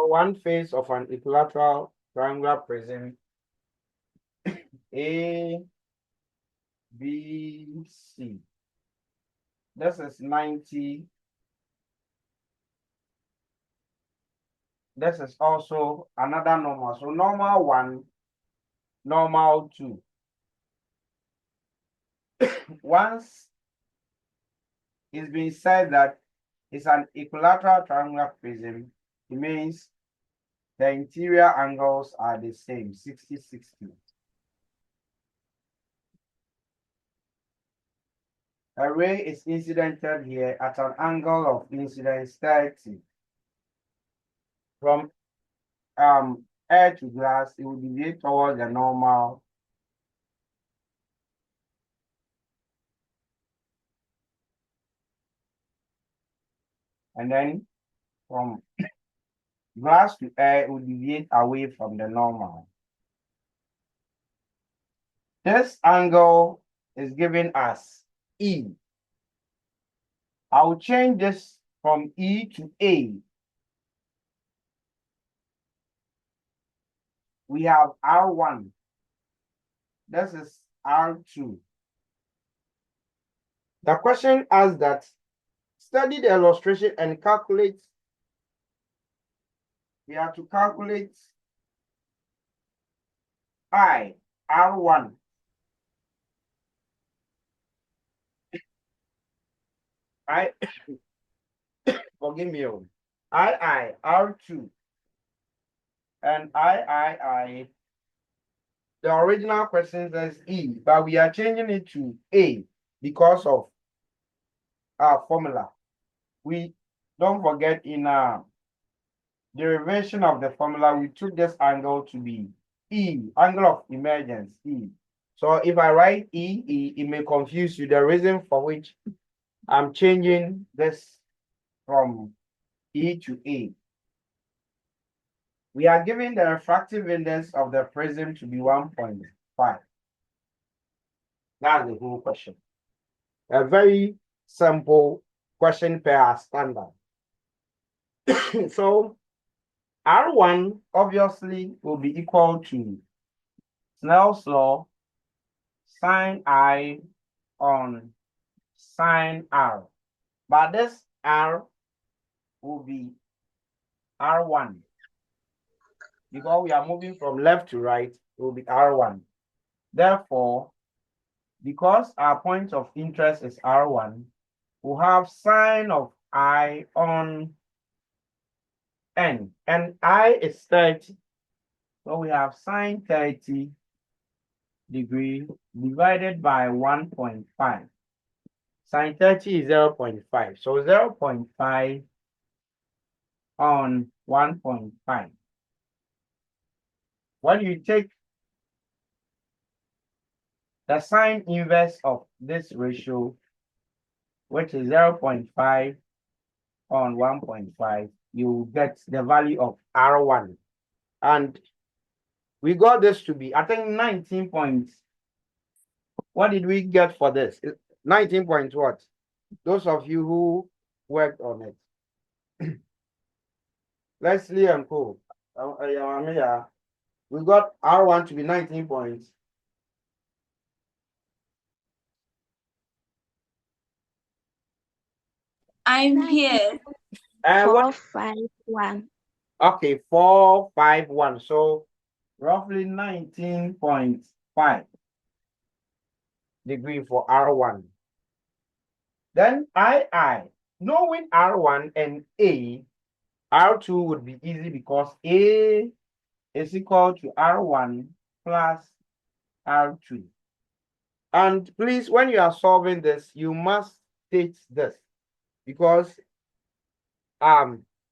So one face of an equilateral triangular prism A, B, C. This is 90. This is also another normal. So normal 1, normal 2. Once it's been said that it's an equilateral triangular prism, it means the interior angles are the same, 60-60. A ray is incidented here at an angle of incidence 30. From air to glass, it will deviate towards the normal. And then from glass to air, it will deviate away from the normal. This angle is given as E. I will change this from E to A. We have R1. This is R2. The question asks that study the illustration and calculate. We have to calculate I, R1. Forgive me, R2. And the original question says E, but we are changing it to A because of our formula. We don't forget in our derivation of the formula, we took this angle to be E, angle of emergence, E. So if I write E, it may confuse you. The reason for which I'm changing this from E to A. We are given the refractive index of the prism to be 1.5. That's the whole question. A very simple question per our standard. So R1 obviously will be equal to Snell's law sine I on sine R. But this R will be R1. Because we are moving from left to right, it will be R1. Therefore, because our point of interest is R1, we'll have sine of I on N. And I is 30. So we have sine 30 degree divided by 1.5. Sine 30 is 0.5. So 0.5 on 1.5. When you take the sine inverse of this ratio, which is 0.5 on 1.5, you get the value of R1. And we got this to be, I think, 19 points. What did we get for this? 19 points what? Those of you who worked on it. Leslie and Co. We got R1 to be 19 points. I'm here. 451. Okay, 451. So roughly 19.5 degree for R1. Then II, knowing R1 and A, R2 would be easy because A is equal to R1 plus R2. And please, when you are solving this, you must state this because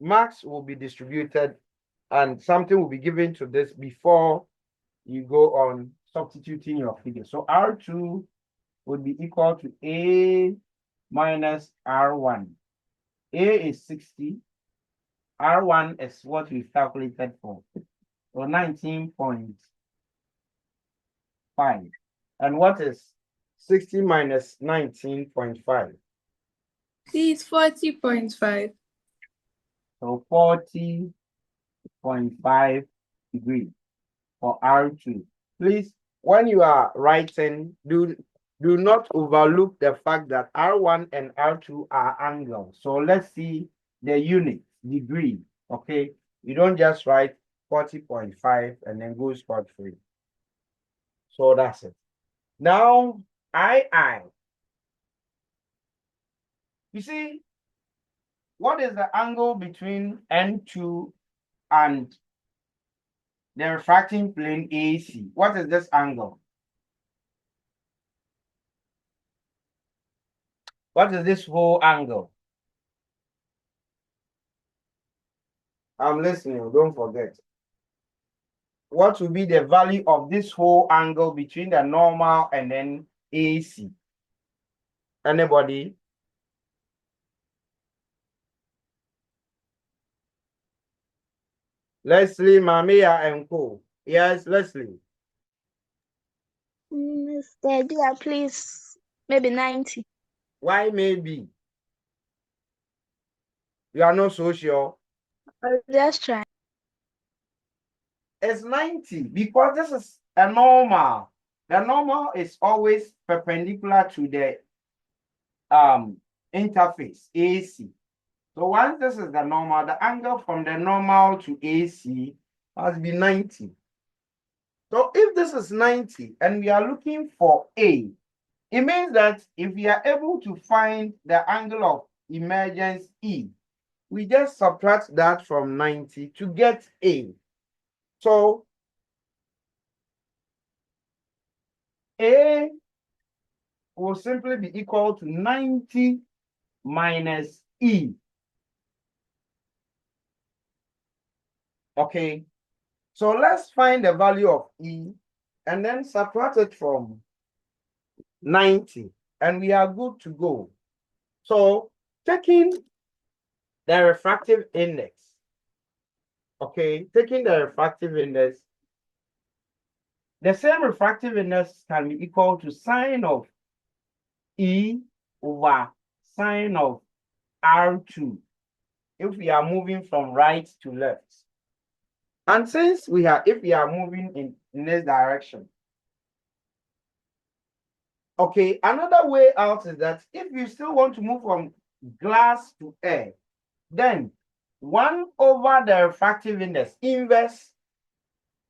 marks will be distributed and something will be given to this before you go on substituting your figure. So R2 would be equal to A minus R1. A is 60. R1 is what we've calculated for. So 19.5. And what is 60 minus 19.5? It's 40.5. So 40 40.5 degrees for R2. Please, when you are writing, do not overlook the fact that R1 and R2 are angles. So let's see the unit, degree, okay? You don't just write 40.5 and then go spot free. So that's it. Now, I. You see, what is the angle between N2 and the refracting plane AC? What is this angle? What is this whole angle? I'm listening, don't forget. What will be the value of this whole angle between the normal and then AC? Anybody? Leslie, Mamiya, and Co. Yes, Leslie. Mr. Dear, please, maybe 90. Why maybe? You are not so sure. I'll just try. It's 90 because this is a normal. The normal is always perpendicular to the interface AC. So once this is the normal, the angle from the normal to AC must be 90. So if this is 90 and we are looking for A, it means that if we are able to find the angle of emergence E, we just subtract that from 90 to get A. So A will simply be equal to 90 minus E. Okay, so let's find the value of E and then subtract it from 90, and we are good to go. So taking the refractive index, okay, taking the refractive index, the same refractive index can be equal to sine of E over sine of R2 if we are moving from right to left. And since if we are moving in this direction, okay, another way out is that if you still want to move from glass to air, then 1 over the refractive index inverse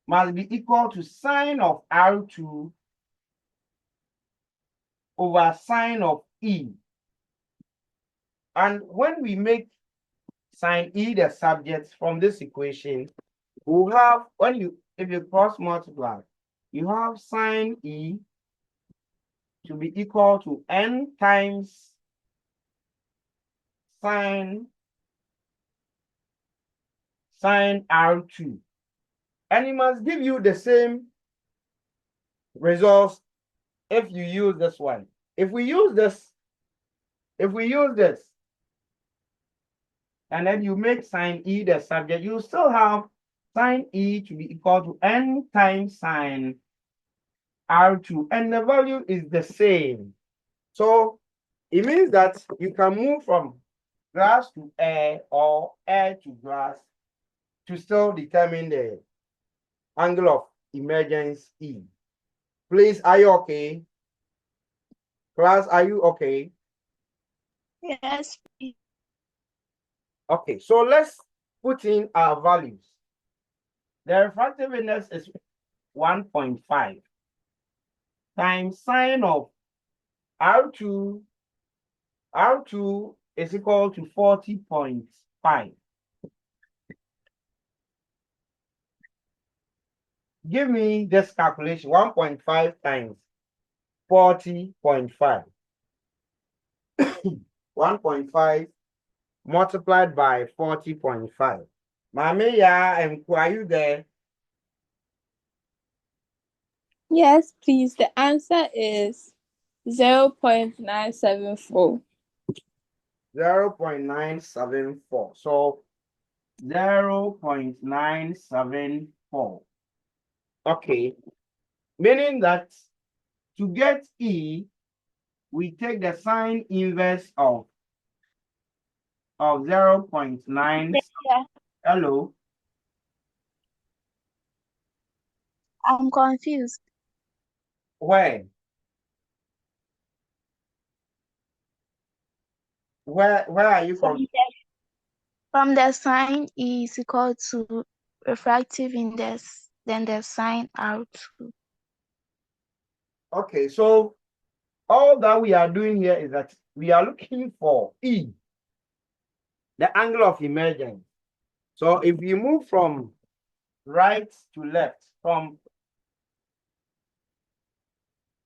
must be equal to sine of R2 over sine of E. And when we make sine E the subject from this equation, we'll have, if you cross multiply, you have sine E to be equal to n times sine R2. And it must give you the same results if you use this one. If we use this, and then you make sine E the subject, you still have sine E to be equal to n times sine R2, and the value is the same. So it means that you can move from glass to air or air to glass to still determine the angle of emergence E. Please, are you okay? Class, are you okay? Yes. Okay, so let's put in our values. The refractive index is 1.5 times sine of R2. R2 is equal to 40.5. Give me this calculation, 1.5 times 40.5. 1.5 multiplied by 40.5. Mamiya and are you there? Yes, please. The answer is 0.974. 0.974. So 0.974. Okay. Meaning that to get E, we take the sine inverse of 0.9. Yeah. Hello. I'm confused. Where? Where are you from? From the sign E is equal to refractive index, then the sign R2. Okay, so all that we are doing here is that we are looking for E, the angle of emergence. So if you move from right to left,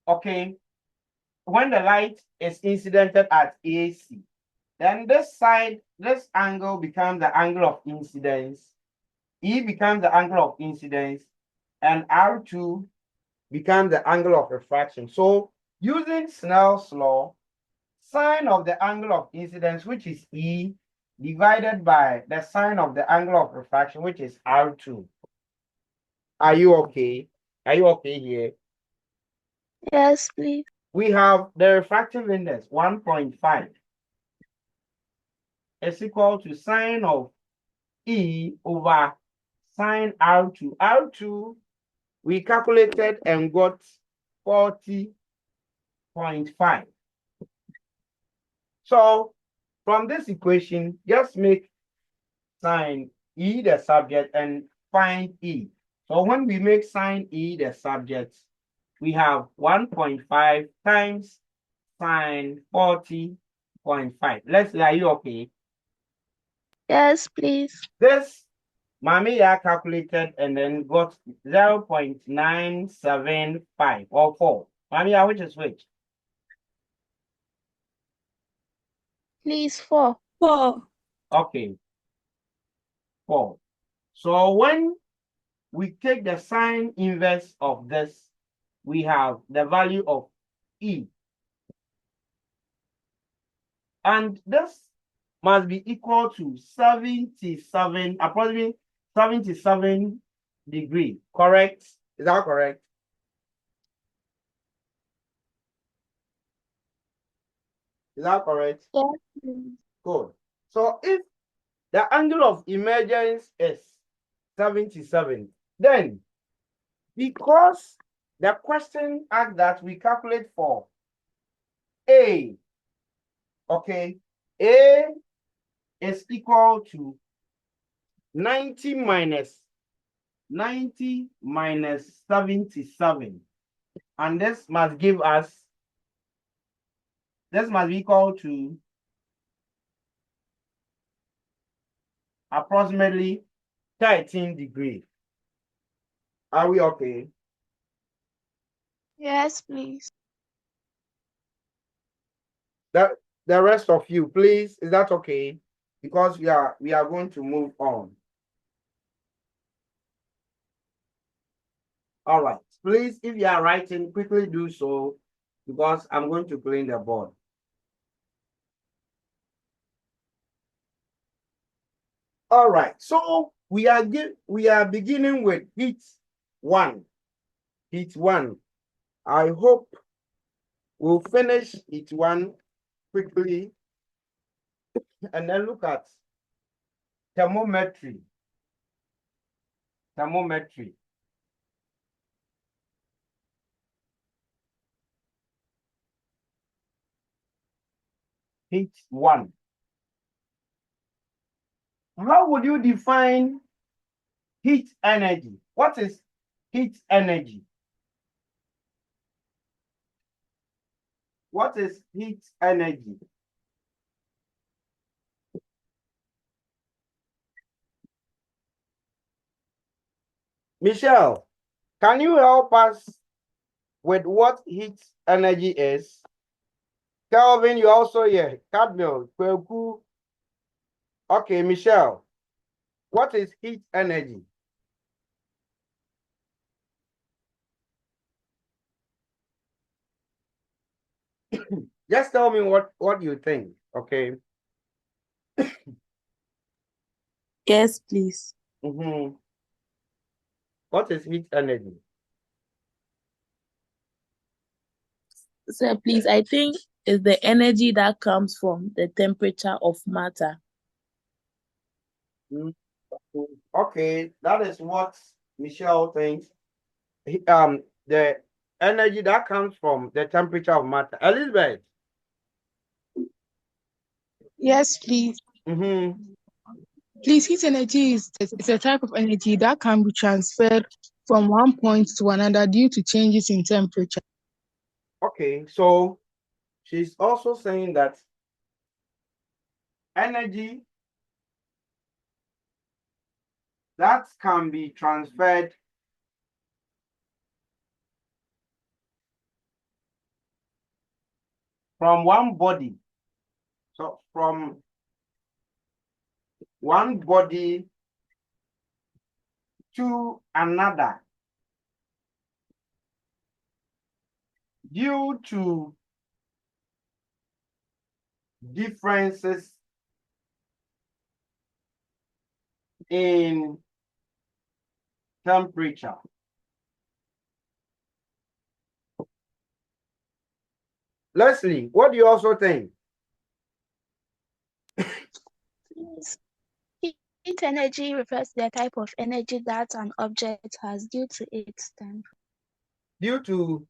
okay, when the light is incidented at AC, then this side, this angle becomes the angle of incidence. E becomes the angle of incidence, and R2 becomes the angle of refraction. So using Snell's law, sine of the angle of incidence, which is E, divided by the sine of the angle of refraction, which is R2. Are you okay? Are you okay here? Yes, please. We have the refractive index, 1.5. Is equal to sine of E over sine R2. R2, we calculated and got 40.5. So from this equation, just make sine E the subject and find E. So when we make sine E the subject, we have 1.5 times sine 40.5. Let's say, are you okay? Yes, please. This Mamiya calculated and then got 0.975 or 4. Mamiya, which is which? Please, 4. 4. Okay, 4. So when we take the sine inverse of this, we have the value of E. And this must be equal to 77, approximately 77 degree, correct? Is that correct? Is that correct? Yes, please. Good. So if the angle of emergence is 77, then because the question asked that we calculate for A, okay, A is equal to 90 minus 77. And this must give us, this must be equal to approximately 13 degrees. Are we okay? Yes, please. The rest of you, please, is that okay? Because we are going to move on. All right. Please, if you are writing, quickly do so because I'm going to clean the board. All right. So we are beginning with heat 1. Heat 1. I hope we'll finish heat 1 quickly and then look at thermometry. Thermometry. Heat 1. How would you define heat energy? What is heat energy? What is heat energy? Michelle, can you help us with what heat energy is? Kelvin, you also here. Cadmiel, Kweku. Okay, Michelle, what is heat energy? Just tell me what you think, okay? Yes, please. What is heat energy? So please, I think it's the energy that comes from the temperature of matter. Okay, that is what Michelle thinks. the energy that comes from the temperature of matter. Elizabeth. Yes, please. Please, heat energy is a type of energy that can be transferred from one point to another due to changes in temperature. Okay, so she's also saying that energy that can be transferred from one body, so from one body to another due to differences in temperature. Leslie, what do you also think? Heat energy refers to the type of energy that an object has due to its temperature. Due to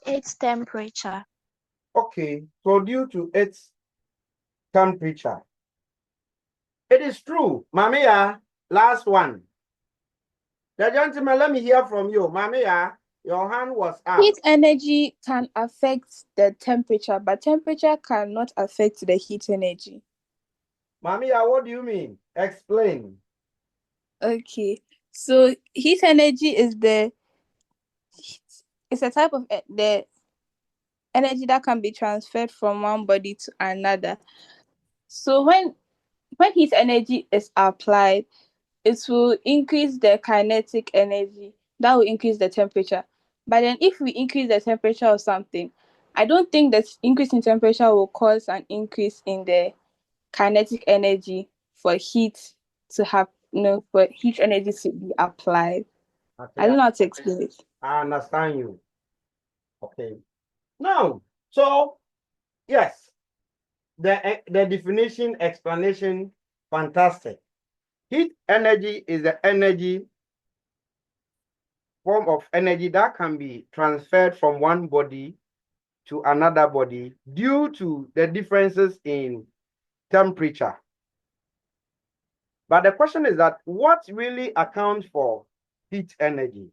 Its temperature. Okay, so due to its temperature. It is true. Mamia, last one. The gentleman, let me hear from you. Mamia, your hand was up. Heat energy can affect the temperature, but temperature cannot affect the heat energy. Mamia, what do you mean? Explain. Okay, so heat energy is it's a type of the energy that can be transferred from one body to another. So when heat energy is applied, it will increase the kinetic energy. That will increase the temperature. But then if we increase the temperature of something, I don't think that increase in temperature will cause an increase in the kinetic energy for heat to have, for heat energy to be applied. Okay, I don't know how to explain it. I understand you. Okay. Now, so yes, the definition, explanation, fantastic. Heat energy is the energy form of energy that can be transferred from one body to another body due to the differences in temperature. But the question is that what really accounts for heat energy?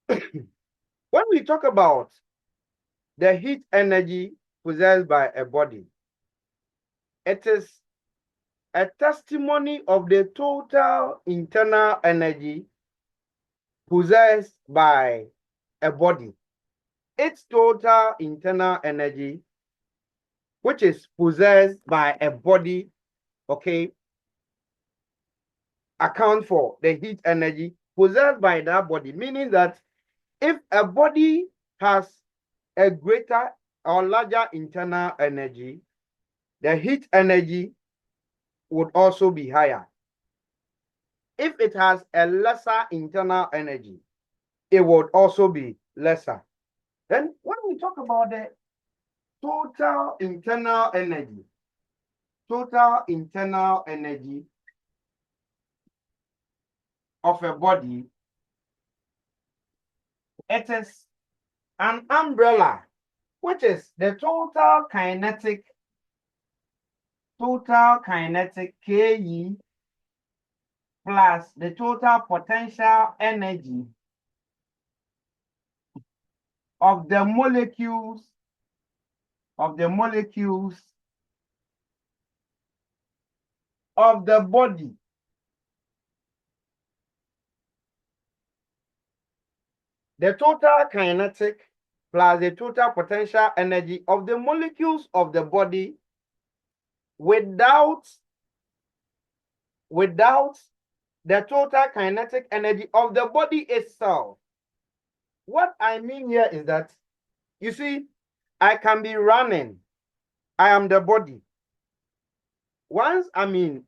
When we talk about the heat energy possessed by a body, it is a testimony of the total internal energy possessed by a body. Its total internal energy, which is possessed by a body, okay, account for the heat energy possessed by that body, meaning that if a body has a greater or larger internal energy, the heat energy would also be higher. If it has a lesser internal energy, it would also be lesser. Then when we talk about the total internal energy of a body, it is an umbrella, which is the total kinetic KE plus the total potential energy of the molecules of the body. The total kinetic plus the total potential energy of the molecules of the body without the total kinetic energy of the body itself. What I mean here is that, you see, I can be running. I am the body. Once I'm in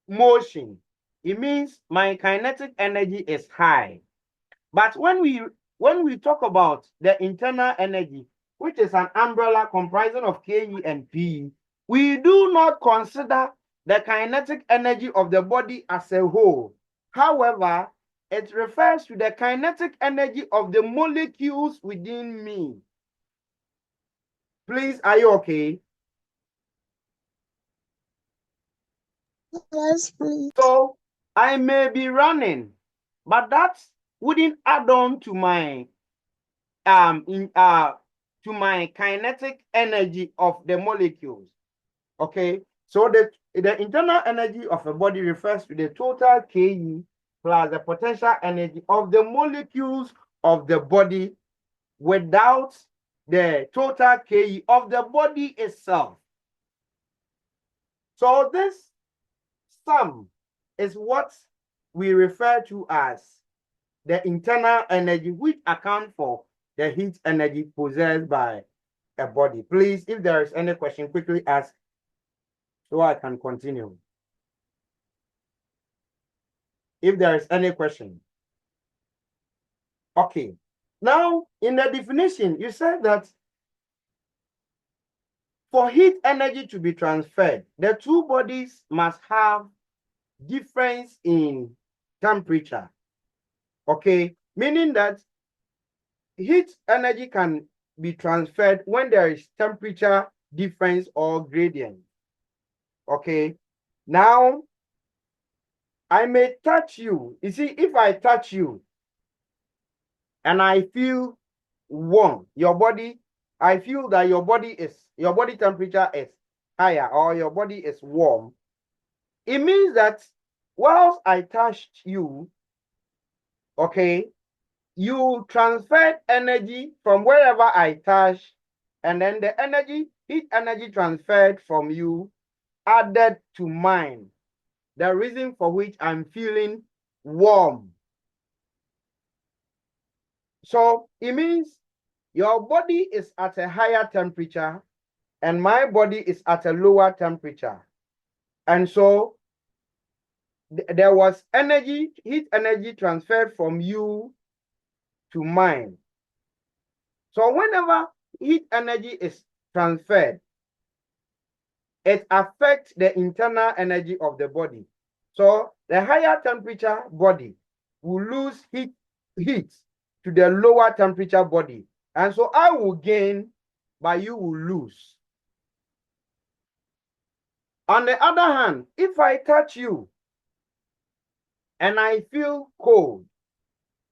motion, it means my kinetic energy is high. But when we talk about the internal energy, which is an umbrella comprising of KE and PE, we do not consider the kinetic energy of the body as a whole. However, It refers to the kinetic energy of the molecules within me. Please, are you okay? Yes, please. So I may be running, but that wouldn't add on to my to my kinetic energy of the molecules. Okay, so the internal energy of a body refers to the total Ke plus the potential energy of the molecules of the body without the total Ke of the body itself. So this sum is what we refer to as the internal energy, which accounts for the heat energy possessed by a body. Please, if there is any question, quickly ask so I can continue. If there is any question. Okay. Now, in the definition, you said that for heat energy to be transferred, the two bodies must have difference in temperature. Okay, meaning that heat energy can be transferred when there is temperature difference or gradient. Okay, now I may touch you. You see, if I touch you and I feel warm, your body, I feel that your body temperature is higher or your body is warm. It means that whilst I touched you, okay, you transferred energy from wherever I touched, and then the heat energy transferred from you added to mine. The reason for which I'm feeling warm. So it means your body is at a higher temperature and my body is at a lower temperature. And so there was heat energy transferred from you to mine. So whenever heat energy is transferred, it affects the internal energy of the body. So the higher temperature body will lose heat to the lower temperature body. And so I will gain, but you will lose. On the other hand, if I touch you and I feel cold,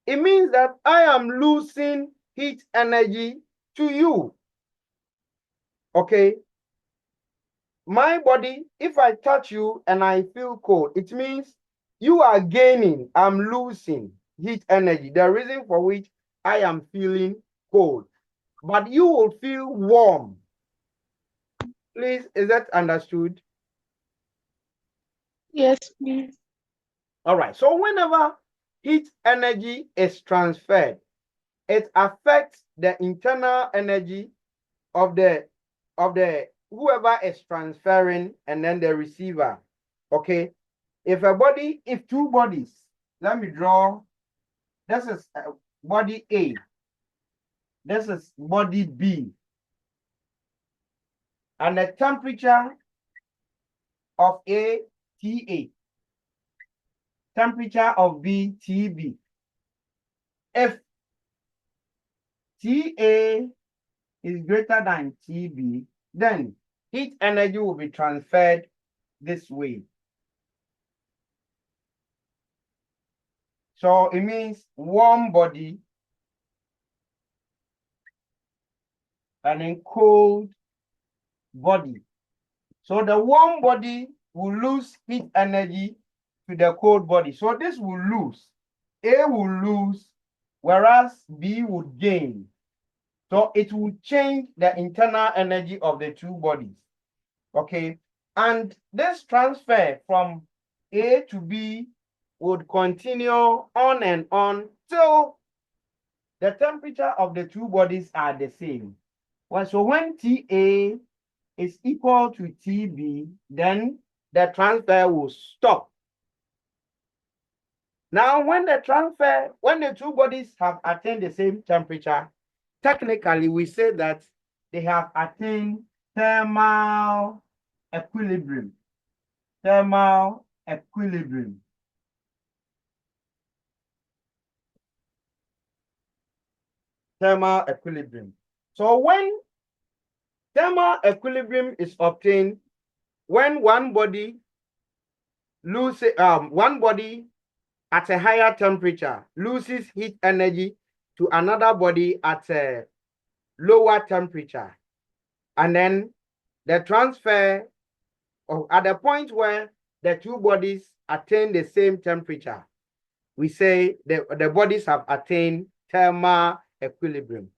it means that I am losing heat energy to you. Okay? My body, if I touch you and I feel cold, it means you are gaining, I'm losing heat energy, the reason for which I am feeling cold. But you will feel warm. Please, is that understood? Yes, please. All right. So whenever heat energy is transferred, it affects the internal energy of the whoever is transferring and then the receiver. Okay. If two bodies, let me draw. This is body A. This is body B. And the temperature of A, TA. Temperature of B, TB. If TA is greater than TB, then heat energy will be transferred this way. So it means warm body and then cold body. So the warm body will lose heat energy to the cold body. So this will lose. A will lose, whereas B would gain. So it will change the internal energy of the two bodies. Okay. And this transfer from A to B would continue on and on till the temperature of the two bodies are the same. Well, so when TA is equal to TB, then the transfer will stop. Now, when the two bodies have attained the same temperature, technically we say that they have attained thermal equilibrium. Thermal equilibrium. thermal equilibrium. So when thermal equilibrium is obtained, when one body at a higher temperature loses heat energy to another body at a lower temperature, and then the transfer at the point where the two bodies attain the same temperature, we say the bodies have attained thermal equilibrium.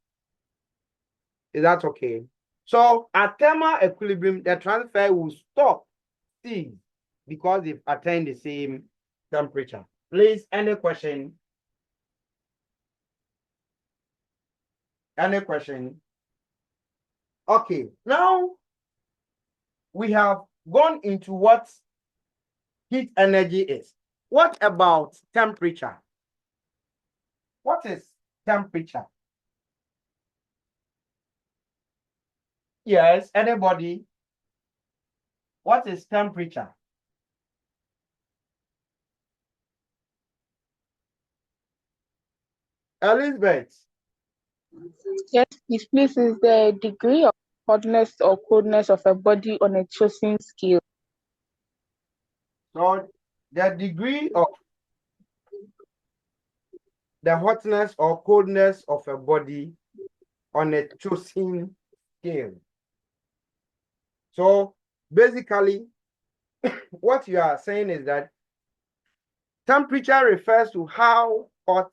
Is that okay? So at thermal equilibrium, the transfer will stop, cease, because they've attained the same temperature. Please, any question? Any question? Okay, now we have gone into what heat energy is. What about temperature? What is temperature? Yes, anybody? What is temperature? Elizabeth. Yes, please is the degree of hotness or coldness of a body on a chosen scale. So the degree of the hotness or coldness of a body on a chosen scale. So basically, what you are saying is that temperature refers to how hot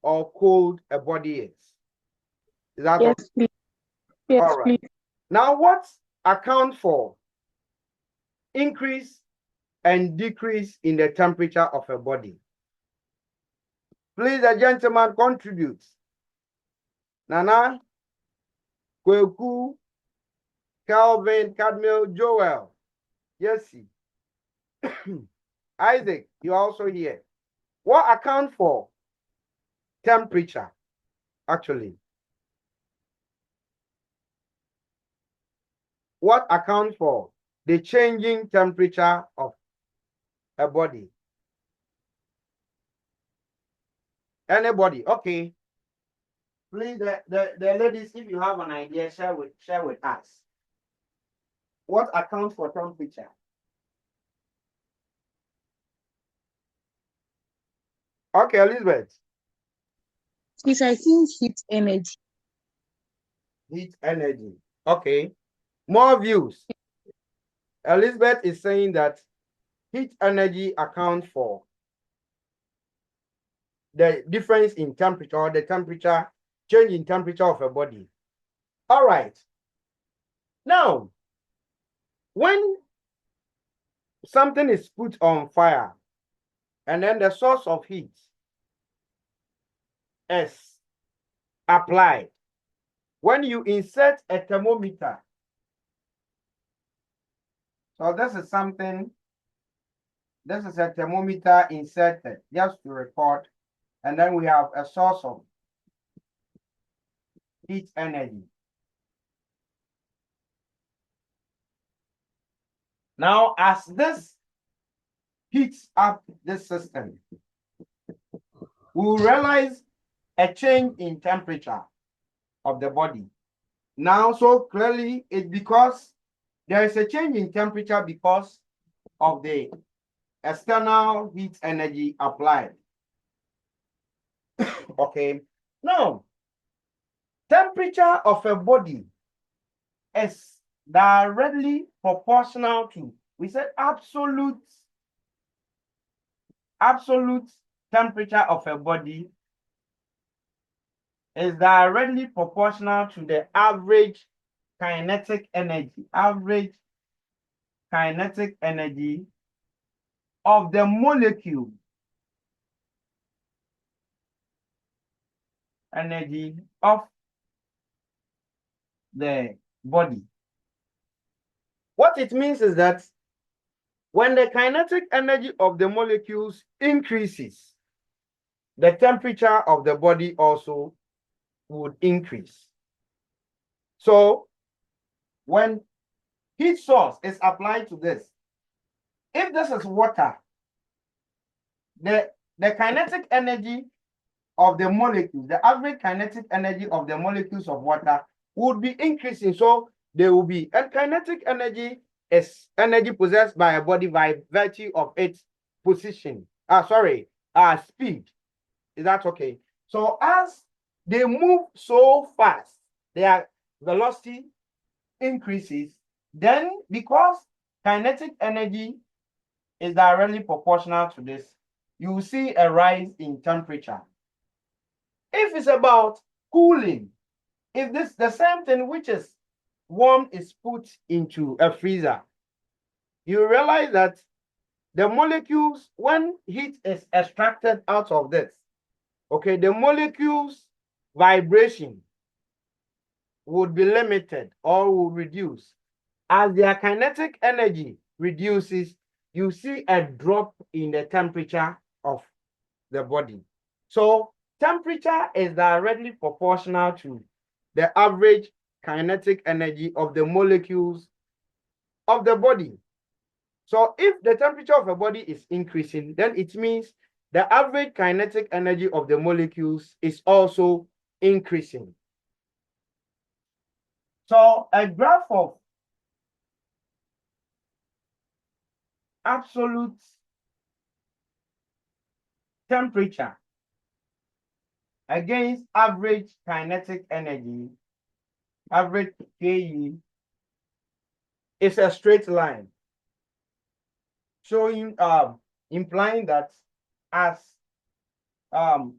or cold a body is. Is that Yes, please. Yes, all right? please. Now, what accounts for increase and decrease in the temperature of a body? Please, the gentleman contributes. Nana, Kweku, Calvin, Cadmiel, Joel, Jesse, Isaac, you're also here. What accounts for temperature, actually? What accounts for the changing temperature of a body? Anybody? Okay. Please, the ladies, if you have an idea, share with us. What accounts for temperature? Okay, Elizabeth. Please, I think heat energy. Heat energy. Okay. More views. Elizabeth is saying that heat energy accounts for the difference in temperature, or the temperature, change in temperature of a body. All right. Now, when something is put on fire and then the source of heat is applied, when you insert a thermometer, so this is a thermometer inserted just to record, and then we have a source of heat energy. Now, as this heats up this system, we will realize a change in temperature of the body. Now, so clearly, it's because there is a change in temperature because of the external heat energy applied. Okay. Now, temperature of a body is directly proportional to, we said, absolute temperature of a body is directly proportional to the average kinetic energy of the molecule energy of the body. What it means is that when the kinetic energy of the molecules increases, the temperature of the body also would increase. So when heat source is applied to this, if this is water, the kinetic energy of the molecules, the average kinetic energy of the molecules of water would be increasing. So there will be, and kinetic energy is energy possessed by a body by virtue of its position. Speed. Is that okay? So as they move so fast, their velocity increases. Then because kinetic energy is directly proportional to this, you will see a rise in temperature. If it's about cooling, if this the same thing which is warm is put into a freezer, you realize that the molecules, when heat is extracted out of this, okay, the molecules vibration would be limited or will reduce. As their kinetic energy reduces, you see a drop in the temperature of the body. So temperature is directly proportional to the average kinetic energy of the molecules of the body. So if the temperature of a body is increasing, then it means the average kinetic energy of the molecules is also increasing. So a graph of absolute temperature against average kinetic energy, average KE, is a straight line, showing implying that as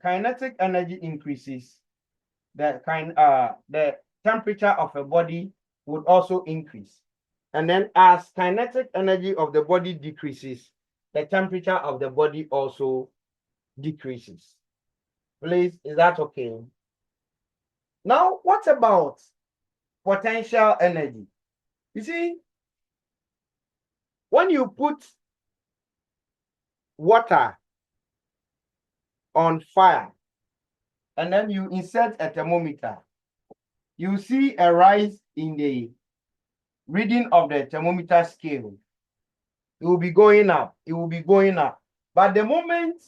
kinetic energy increases, the temperature of a body would also increase. And then as kinetic energy of the body decreases, the temperature of the body also decreases. Please, is that okay? Now, what about potential energy? You see, when you put water on fire and then you insert a thermometer, you see a rise in the reading of the thermometer scale. It will be going up. It will be going up. But the moment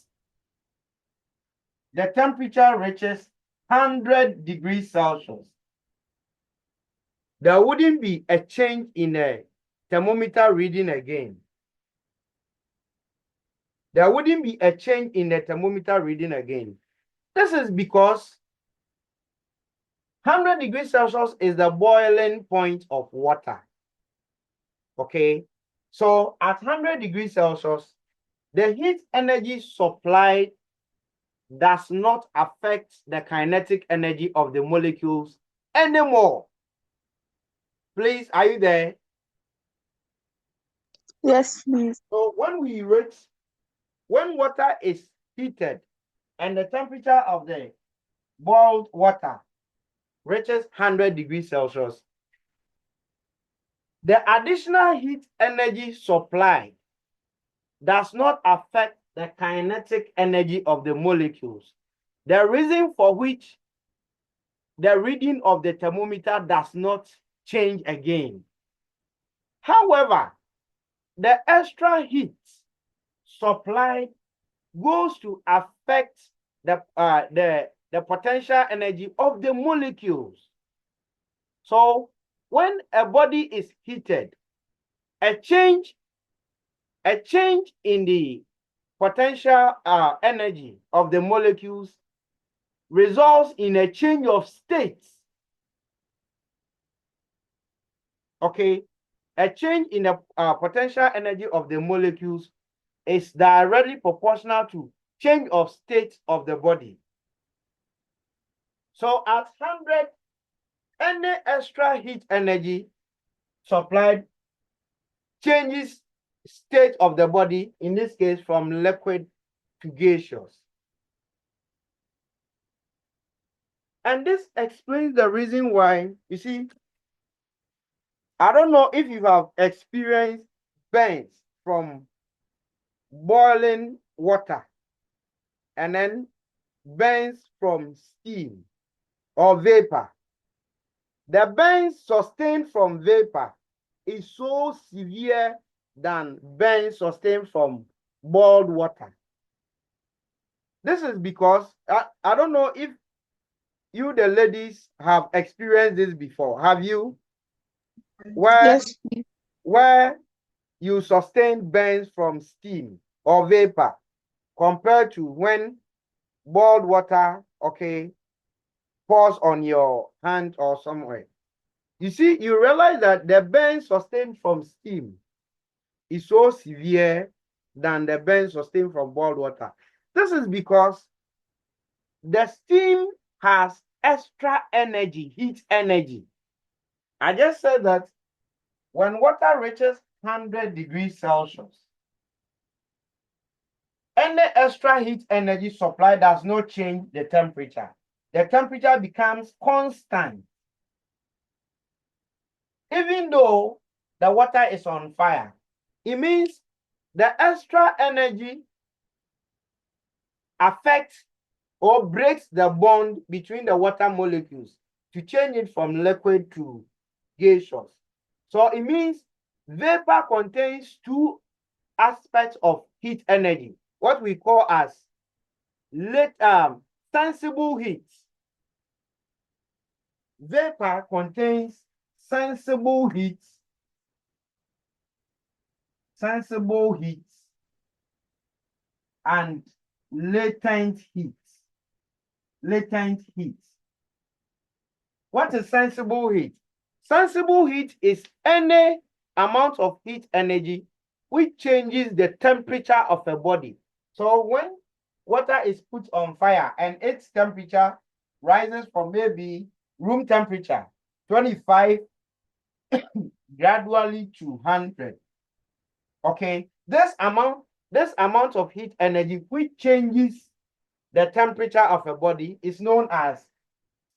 the temperature reaches 100 degrees Celsius, there wouldn't be a change in the thermometer reading again. There wouldn't be a change in the thermometer reading again. This is because 100 degrees Celsius is the boiling point of water. Okay, so at 100 degrees Celsius, the heat energy supplied does not affect the kinetic energy of the molecules anymore. Please, are you there? Yes, please. So when water is heated and the temperature of the boiled water reaches 100 degrees Celsius, the additional heat energy supplied does not affect the kinetic energy of the molecules. The reason for which the reading of the thermometer does not change again. However, the extra heat supplied goes to affect the potential energy of the molecules. So when a body is heated, a change in the potential energy of the molecules results in a change of states. Okay, a change in the potential energy of the molecules is directly proportional to change of state of the body. So at 100, any extra heat energy supplied changes state of the body, in this case from liquid to gaseous. And this explains the reason why, you see, I don't know if you have experienced burns from boiling water and then burns from steam or vapor. The burns sustained from vapor is so severe than burns sustained from boiled water. This is because I don't know if you, the ladies, have experienced this before. Have you? Where Yes. where you sustain burns from steam or vapor compared to when boiled water, okay, pours on your hand or somewhere. You see, you realize that the burn sustained from steam is so severe than the burn sustained from boiled water. This is because the steam has extra energy, heat energy. I just said that when water reaches 100 degrees Celsius, any extra heat energy supply does not change the temperature. The temperature becomes constant. Even though the water is on fire, it means the extra energy affects or breaks the bond between the water molecules to change it from liquid to gaseous. So it means vapor contains two aspects of heat energy, what we call as sensible heat. Vapor contains sensible heat, and latent heat. Latent heat. What is sensible heat? Sensible heat is any amount of heat energy which changes the temperature of a body. So when water is put on fire and its temperature rises from maybe room temperature 25 gradually to 100. Okay, this amount of heat energy which changes the temperature of a body is known as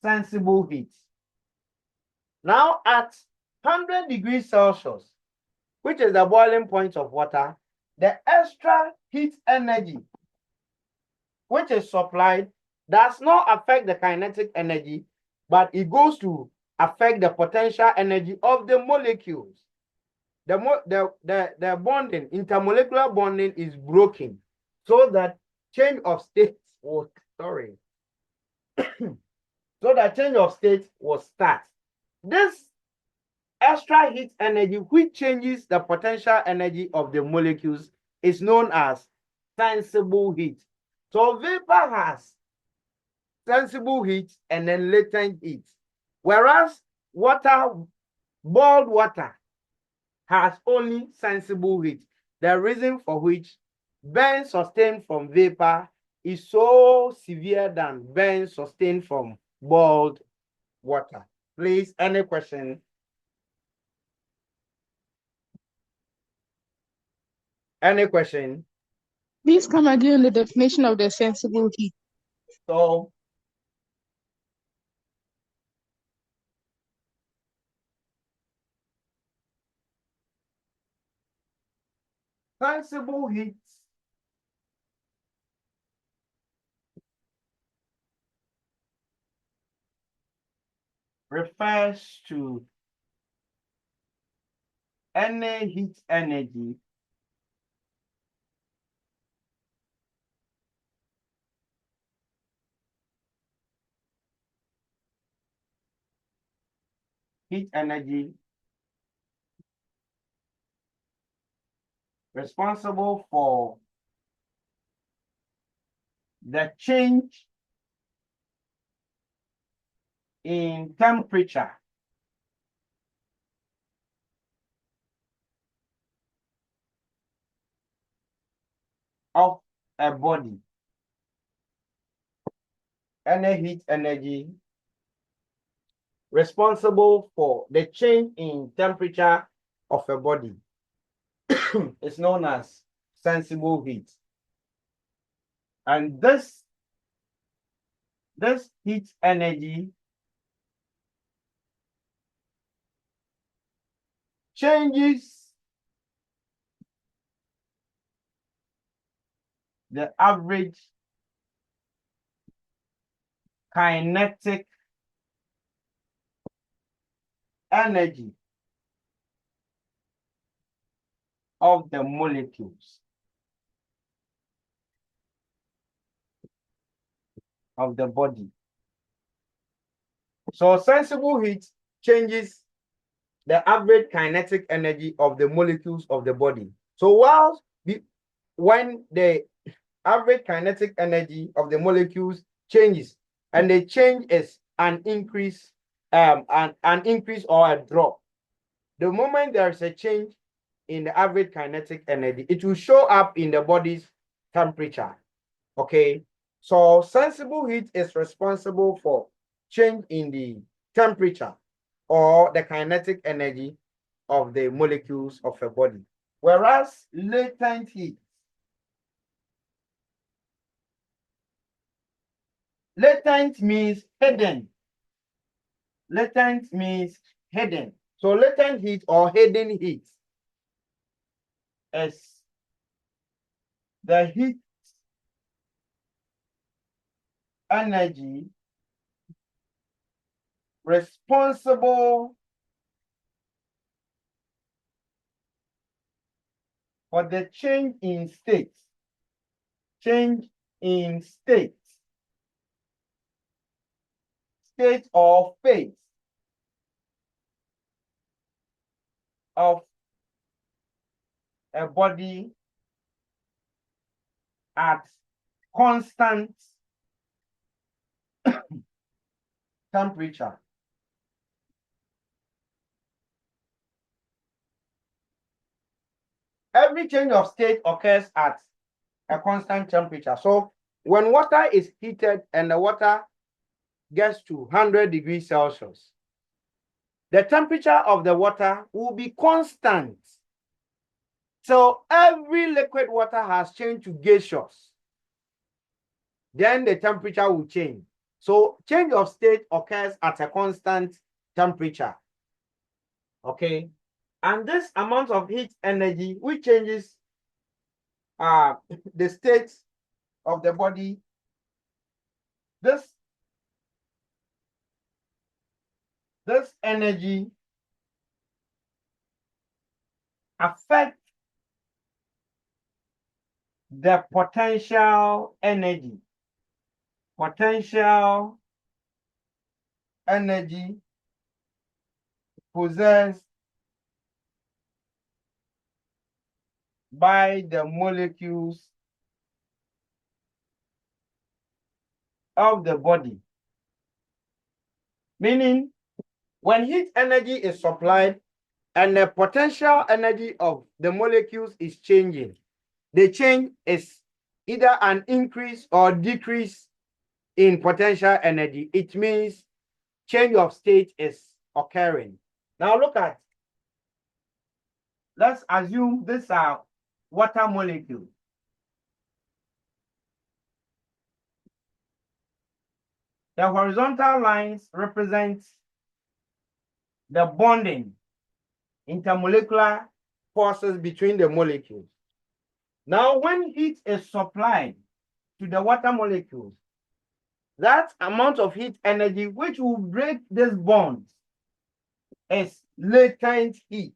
sensible heat. Now at 100 degrees Celsius, which is the boiling point of water, the extra heat energy which is supplied does not affect the kinetic energy, but it goes to affect the potential energy of the molecules. The bonding, intermolecular bonding is broken so that change of state will, so that change of state will start. This extra heat energy, which changes the potential energy of the molecules, is known as sensible heat. So vapor has sensible heat and then latent heat, whereas boiled water, has only sensible heat. The reason for which burn sustained from vapor is so severe than burn sustained from boiled water. Please, any question? Any question? Please come again the definition of the sensible heat. So, sensible heat refers to any heat energy responsible for the change in temperature of a body. Any heat energy responsible for the change in temperature of a body is known as sensible heat. And this heat energy changes the average kinetic energy of the molecules. of the body. So sensible heat changes the average kinetic energy of the molecules of the body. So when the average kinetic energy of the molecules changes, and the change is an increase, an increase or a drop. The moment there is a change in the average kinetic energy, it will show up in the body's temperature. Okay, so sensible heat is responsible for change in the temperature or the kinetic energy of the molecules of a body. Whereas latent heat, latent means hidden. Latent means hidden. So latent heat or hidden heat is the heat energy responsible for the change in state. Change in state. State or phase of a body at constant temperature. Every change of state occurs at a constant temperature. So when water is heated and the water gets to 100 degrees Celsius, the temperature of the water will be constant. So every liquid water has changed to gaseous. Then the temperature will change. So change of state occurs at a constant temperature. Okay. And this amount of heat energy, which changes the state of the body, this energy affects the potential energy. Potential energy possessed by the molecules of the body. Meaning, when heat energy is supplied and the potential energy of the molecules is changing, the change is either an increase or decrease in potential energy. It means change of state is occurring. Now look at, let's assume these are water molecules. The horizontal lines represent the bonding intermolecular forces between the molecules. Now, when heat is supplied to the water molecules, that amount of heat energy which will break these bonds is latent heat.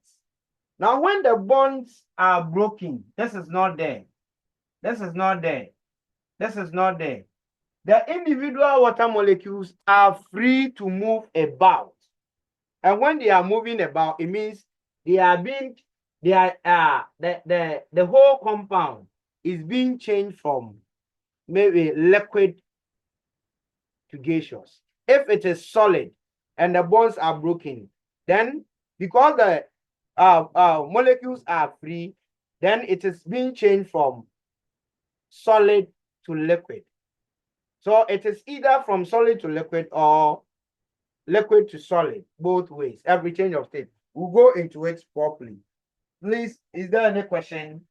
Now, when the bonds are broken, this is not there. This is not there. This is not there. The individual water molecules are free to move about. And when they are moving about, it means the whole compound is being changed from maybe liquid to gaseous. If it is solid and the bonds are broken, then because the molecules are free, then it is being changed from solid to liquid. So it is either from solid to liquid or liquid to solid, both ways, every change of state. We'll go into it properly. Please, is there any question?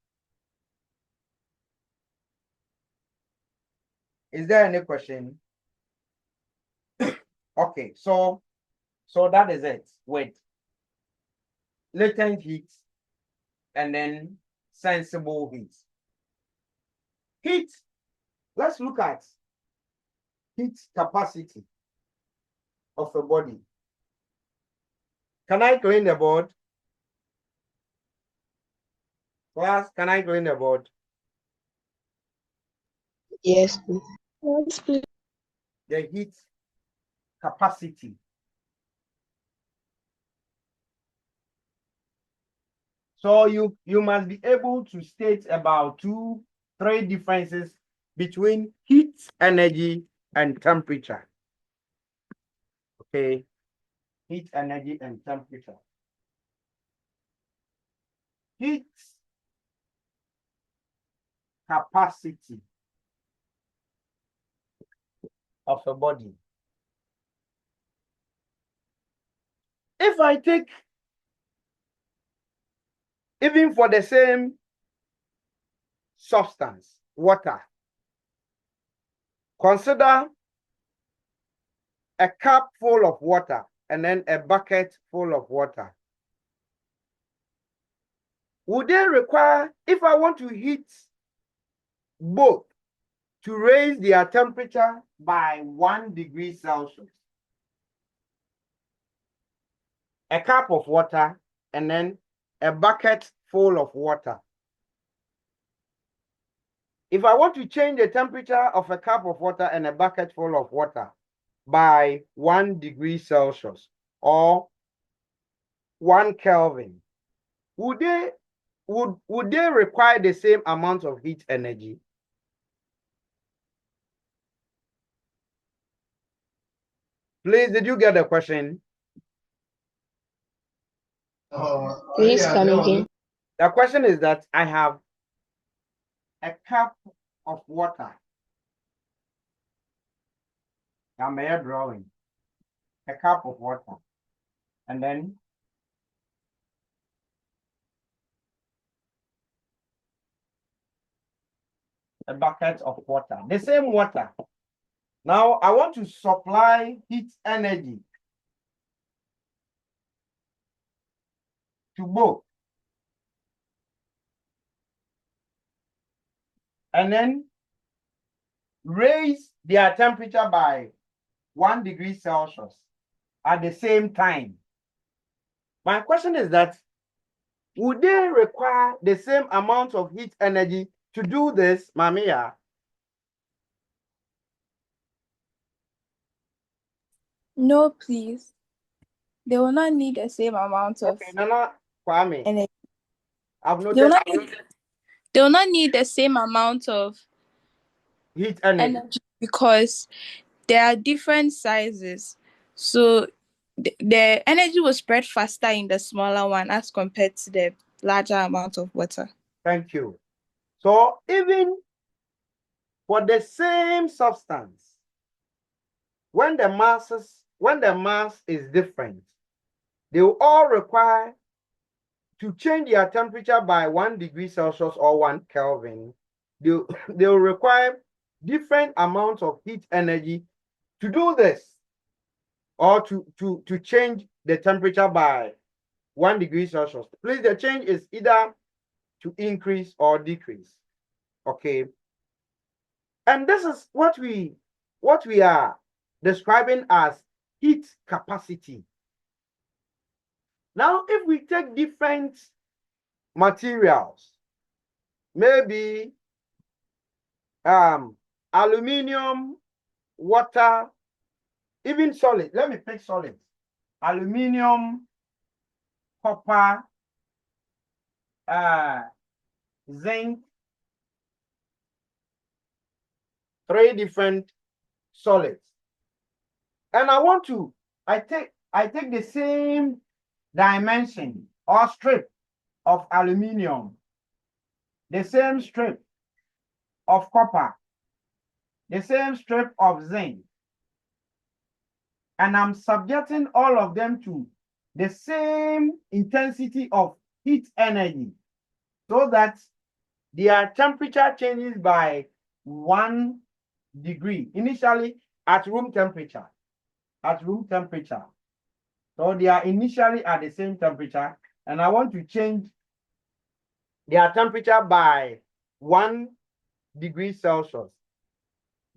Is there any question? Okay, so that is it with latent heat and then sensible heat. Heat, let's look at heat capacity of a body. Can I clean the board? Class, can I clean the board? Yes, please. Yes, please. the heat capacity. So you must be able to state about 2-3 differences between heat energy and temperature. Okay, heat energy and temperature. Heat capacity of a body. If I take, even for the same substance, water, consider a cup full of water and then a bucket full of water. Would they require, if I want to heat both, to raise their temperature by 1 degree Celsius? A cup of water and then a bucket full of water. If I want to change the temperature of a cup of water and a bucket full of water by 1 degree Celsius or 1 Kelvin, would they require the same amount of heat energy? Please, did you get the question? Please come again. The question is that I have a cup of water. I'm here drawing a cup of water, and then a bucket of water, the same water. Now I want to supply heat energy to both, and then raise their temperature by 1 degree Celsius at the same time. My question is that, would they require the same amount of heat energy to do this, Mamiya? No, please. They will not need the same amount of Okay, Nana Kwame, energy. I've They will noted not need the same amount of heat energy. because there are different sizes. So the energy will spread faster in the smaller one as compared to the larger amount of water. Thank you. So even for the same substance, when the mass is different, they will all require to change their temperature by 1 degree Celsius or 1 Kelvin. They will require different amounts of heat energy to do this, or to change the temperature by 1 degree Celsius. Please, the change is either to increase or decrease. Okay. And this is what we are describing as heat capacity. Now, if we take different materials, maybe aluminum, water, even solid. Let me pick solid. Aluminum, copper, zinc, 3 different solids. And I take the same dimension or strip of aluminum, the same strip of copper, the same strip of zinc, and I'm subjecting all of them to the same intensity of heat energy so that their temperature changes by 1 degree, initially at room temperature. So they are initially at the same temperature, and I want to change their temperature by 1 degree Celsius.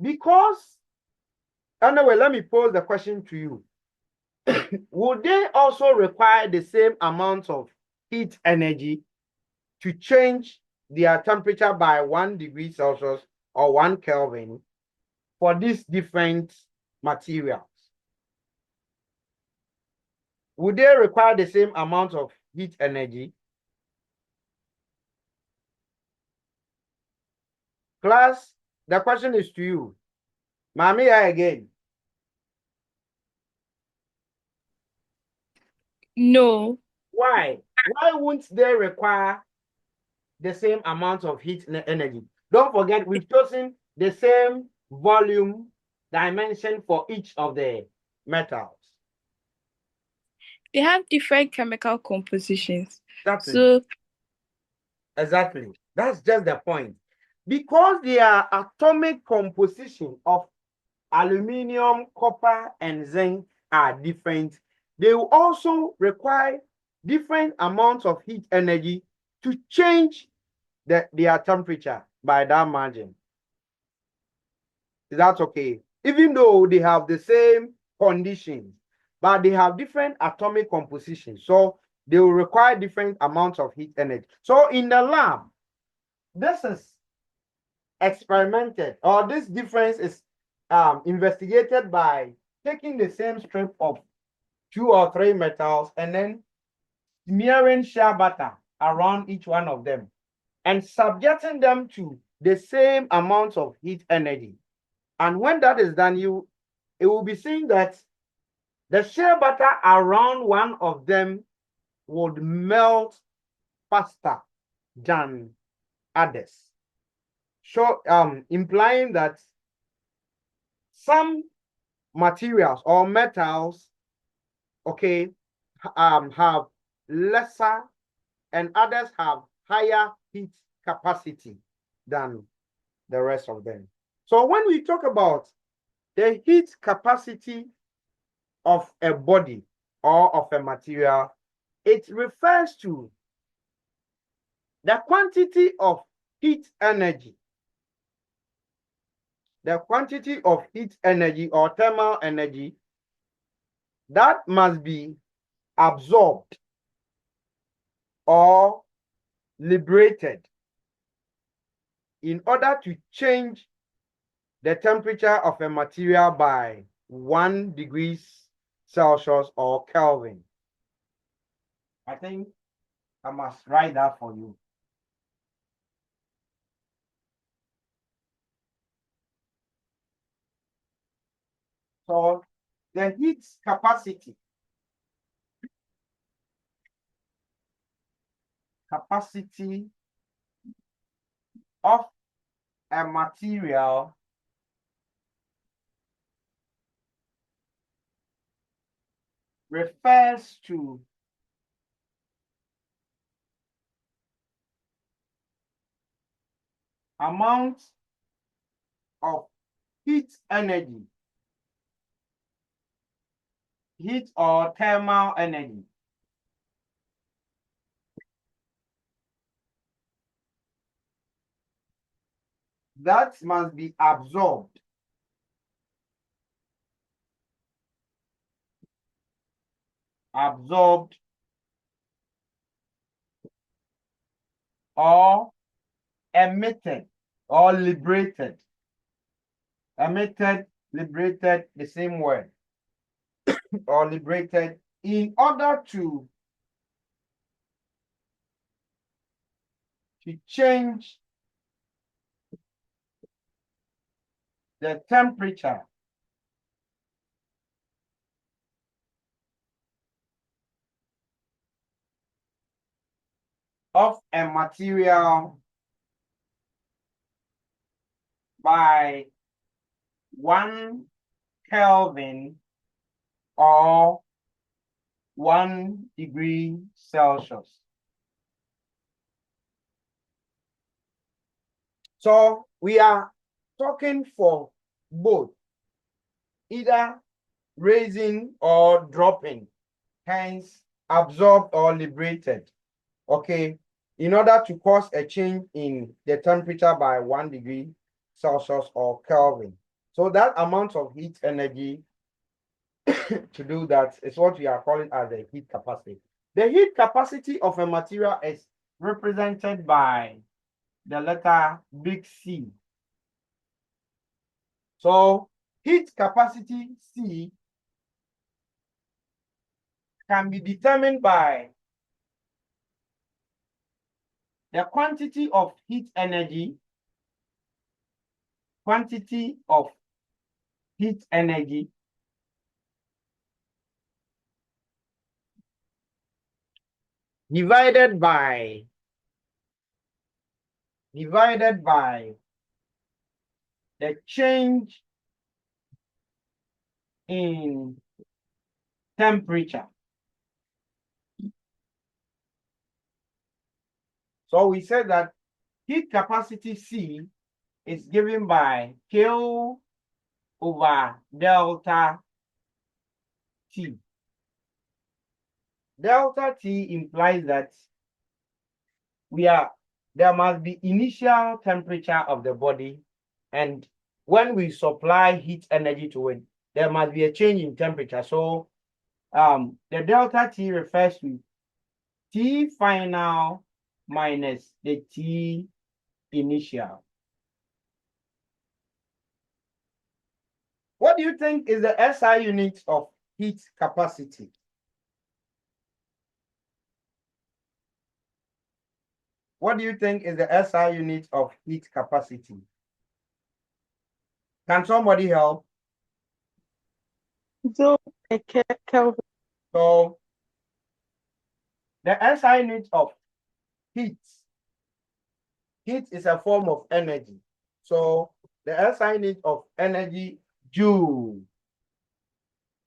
Because, anyway, let me pose the question to you. Would they also require the same amount of heat energy to change their temperature by 1 degree Celsius or 1 Kelvin for these different materials, would they require the same amount of heat energy? Class, the question is to you. Mami, again. No. Why? Why won't they require the same amount of heat energy? Don't forget, we've chosen the same volume dimension for each of the metals. They have different chemical compositions. Exactly. So Exactly. That's just the point. Because their atomic composition of aluminum, copper, and zinc are different, they will also require different amounts of heat energy to change their temperature by that margin. Is that okay? Even though they have the same conditions, but they have different atomic compositions. So they will require different amounts of heat energy. So in the lab, this is experimented, or this difference is investigated by taking the same strip of 2 or 3 metals and then smearing shea butter around each one of them and subjecting them to the same amount of heat energy. And when that is done, it will be seen that the shea butter around one of them would melt faster than others. So implying that some materials or metals, okay, have lesser and others have higher heat capacity than the rest of them. So when we talk about the heat capacity of a body or of a material, it refers to the quantity of heat energy, or thermal energy that must be absorbed or liberated in order to change the temperature of a material by 1 degrees Celsius or Kelvin. I think I must write that for you. So the heat capacity of a material refers to amount of heat energy, heat or thermal energy that must be absorbed or emitted or liberated. Emitted, liberated, the same word. Or liberated in order to change the temperature of a material by 1 Kelvin or 1 degree Celsius. So we are talking for both, either raising or dropping, hence absorbed or liberated, okay, in order to cause a change in the temperature by 1 degree Celsius or Kelvin. So that amount of heat energy to do that is what we are calling as the heat capacity. The heat capacity of a material is represented by the letter big C. So heat capacity C can be determined by the quantity of heat energy, divided by the change in temperature. So we said that heat capacity C is given by Q over delta T. Delta T implies that there must be initial temperature of the body, and when we supply heat energy to it, there must be a change in temperature. So the delta T refers to T final minus the T initial. What do you think is the SI unit of heat capacity? What do you think is the SI unit of heat capacity? Can somebody help? Joule per Kelvin. So the SI unit of heat is a form of energy. So the SI unit of energy, joule,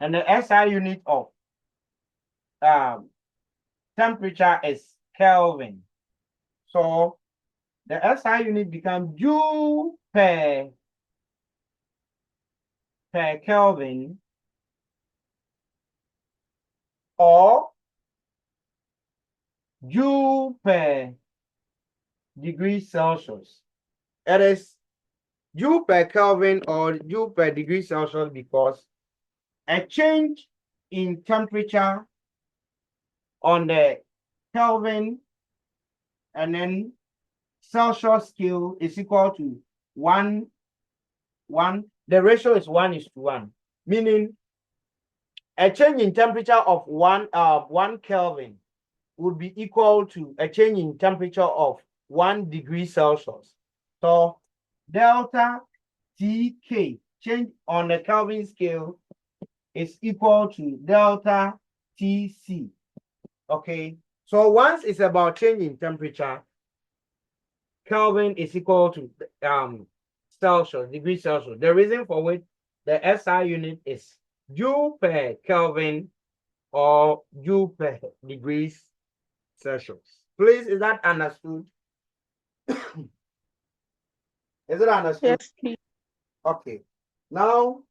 and the SI unit of temperature is Kelvin. So the SI unit becomes joule per Kelvin, or joule per degree Celsius. It is joule per Kelvin or joule per degree Celsius because a change in temperature on the Kelvin and then Celsius scale is equal to 1. The ratio is 1:1, meaning a change in temperature of 1 Kelvin would be equal to a change in temperature of 1 degree Celsius. So delta TK, change on the Kelvin scale, is equal to delta TC. Okay, so once it's about changing temperature, Kelvin is equal to Celsius, degree Celsius. The reason for which the SI unit is joule per Kelvin or joule per degrees Celsius. Please, is that understood? Is it understood? Yes, please. Okay. Now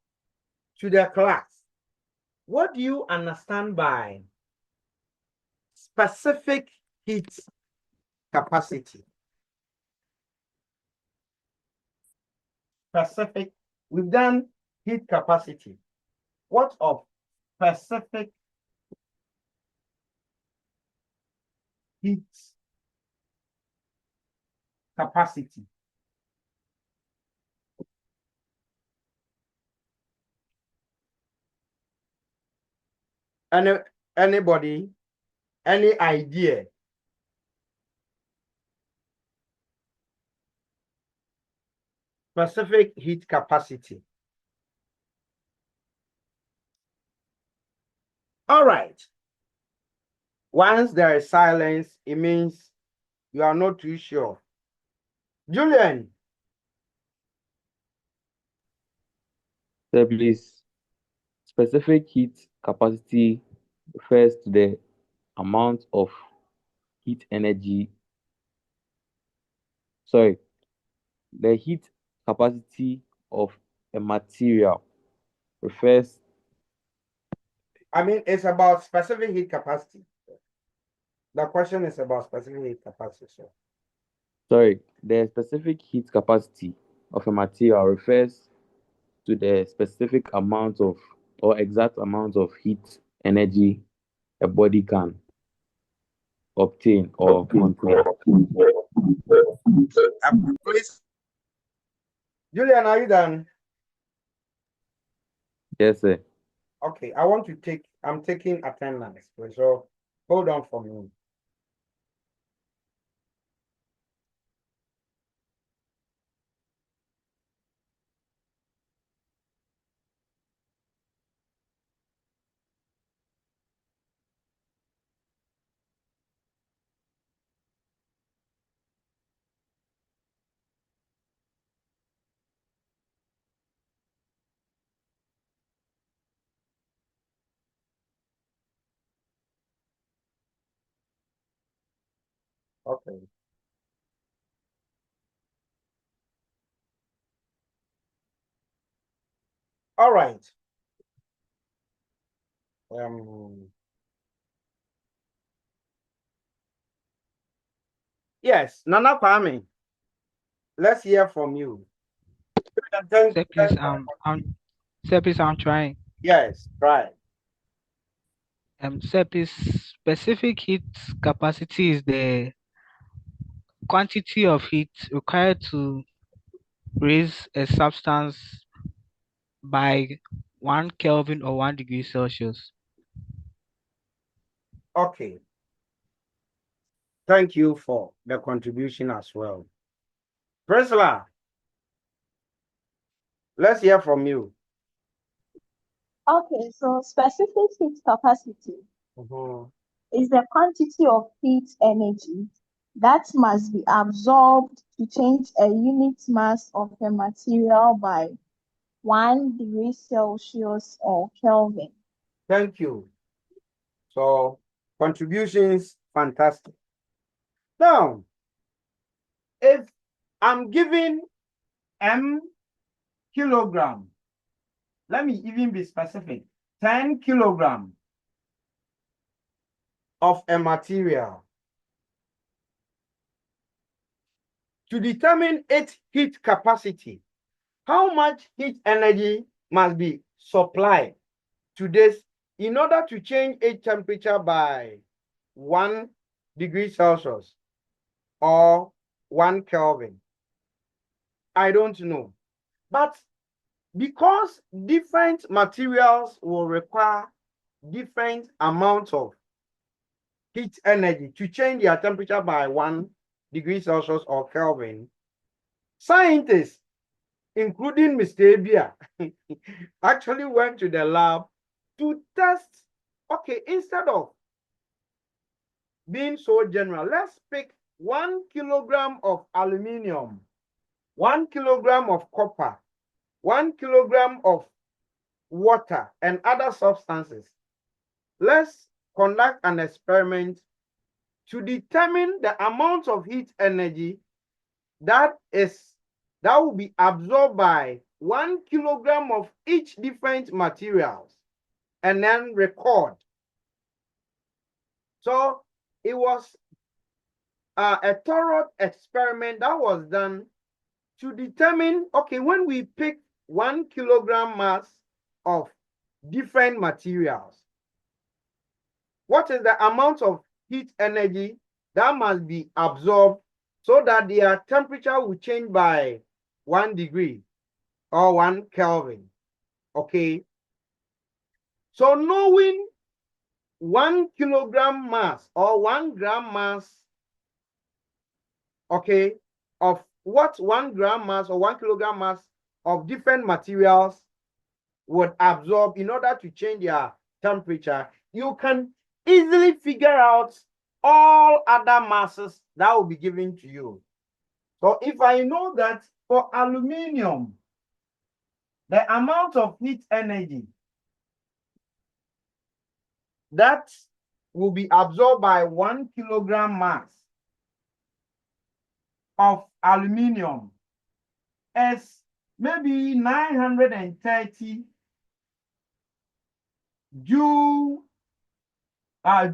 to the class. What do you understand by specific heat capacity? Specific, we've done heat capacity. What of specific heat capacity? Anybody? Any idea? Specific heat capacity. All right. Once there is silence, it means you are not too sure. Julian. Sir, please. Specific heat capacity refers to the amount of heat energy. Sorry, the heat capacity of a material refers. I mean, it's about specific heat capacity. The question is about specific heat capacity. Sorry, the specific heat capacity of a material refers to the specific amount of or exact amount of heat energy a body can obtain or contain. Please. Julian, are you done? Yes, sir. Okay, I'm taking attendance. So hold on for me. Okay. All right. Yes, Nana Kwame, let's hear from you. Thank, Sir, please, I'm trying. yes, right. Sir, please, specific heat capacity is the quantity of heat required to raise a substance by 1 Kelvin or 1 degree Celsius. Okay. Thank you for the contribution as well. Priscilla, let's hear from you. Okay, so specific heat capacity Mhm. is the quantity of heat energy that must be absorbed to change a unit mass of a material by 1 degree Celsius or Kelvin. Thank you. So, contributions, fantastic. Now, if I'm giving M kilogram, let me even be specific, 10 kilogram of a material, to determine its heat capacity, how much heat energy must be supplied to this in order to change its temperature by 1 degree Celsius or 1 Kelvin? I don't know. But because different materials will require different amounts of heat energy to change their temperature by 1 degree Celsius or Kelvin, scientists, including Mr. Abia, actually went to the lab to test. Okay, instead of being so general, let's pick 1 kilogram of aluminium, 1 kilogram of copper, 1 kilogram of water, and other substances. Let's conduct an experiment to determine the amount of heat energy that will be absorbed by 1 kilogram of each different materials, and then record. So it was a thorough experiment that was done to determine, okay, when we pick 1 kilogram mass of different materials, what is the amount of heat energy that must be absorbed so that their temperature will change by 1 degree or 1 Kelvin. Okay. So knowing 1 kilogram mass or 1 gram mass, okay, of what 1 gram mass or 1 kilogram mass of different materials would absorb in order to change their temperature, you can easily figure out all other masses that will be given to you. So if I know that for aluminium, the amount of heat energy that will be absorbed by 1 kilogram mass of aluminium is maybe 930 joule, I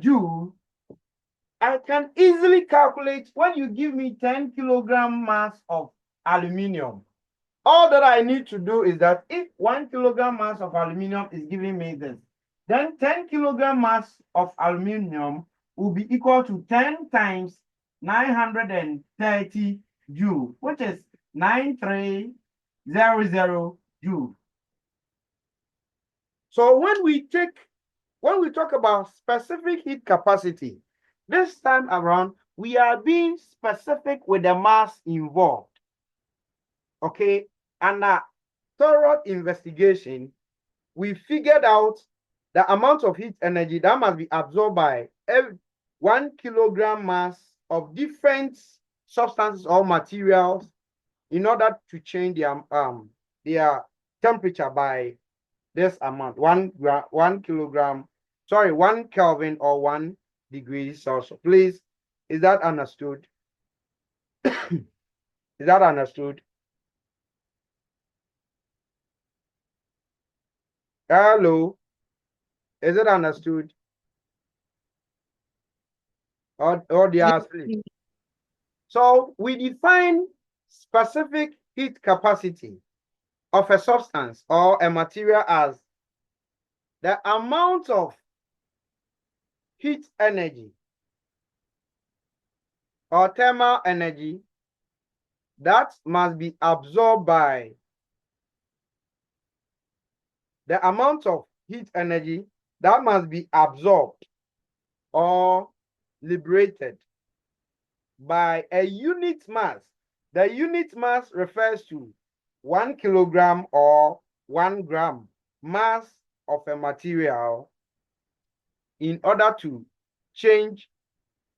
can easily calculate when you give me 10 kilogram mass of aluminium. All that I need to do is that if 1 kilogram mass of aluminium is giving me this, then 10 kilogram mass of aluminium will be equal to 10 times 930 joule, which is 9300 joule. So when we talk about specific heat capacity, this time around, we are being specific with the mass involved. Okay, and a thorough investigation, we figured out the amount of heat energy that must be absorbed by every 1 kilogram mass of different substances or materials in order to change their temperature by this amount, 1 kilogram, sorry, 1 Kelvin or 1 degree Celsius. Please, is that understood? Is that understood? Hello, is it understood? Or they are asleep? So we define specific heat capacity of a substance or a material as the amount of heat energy or thermal energy that must be absorbed by the amount of heat energy that must be absorbed or liberated by a unit mass. The unit mass refers to 1 kilogram or 1 gram mass of a material in order to change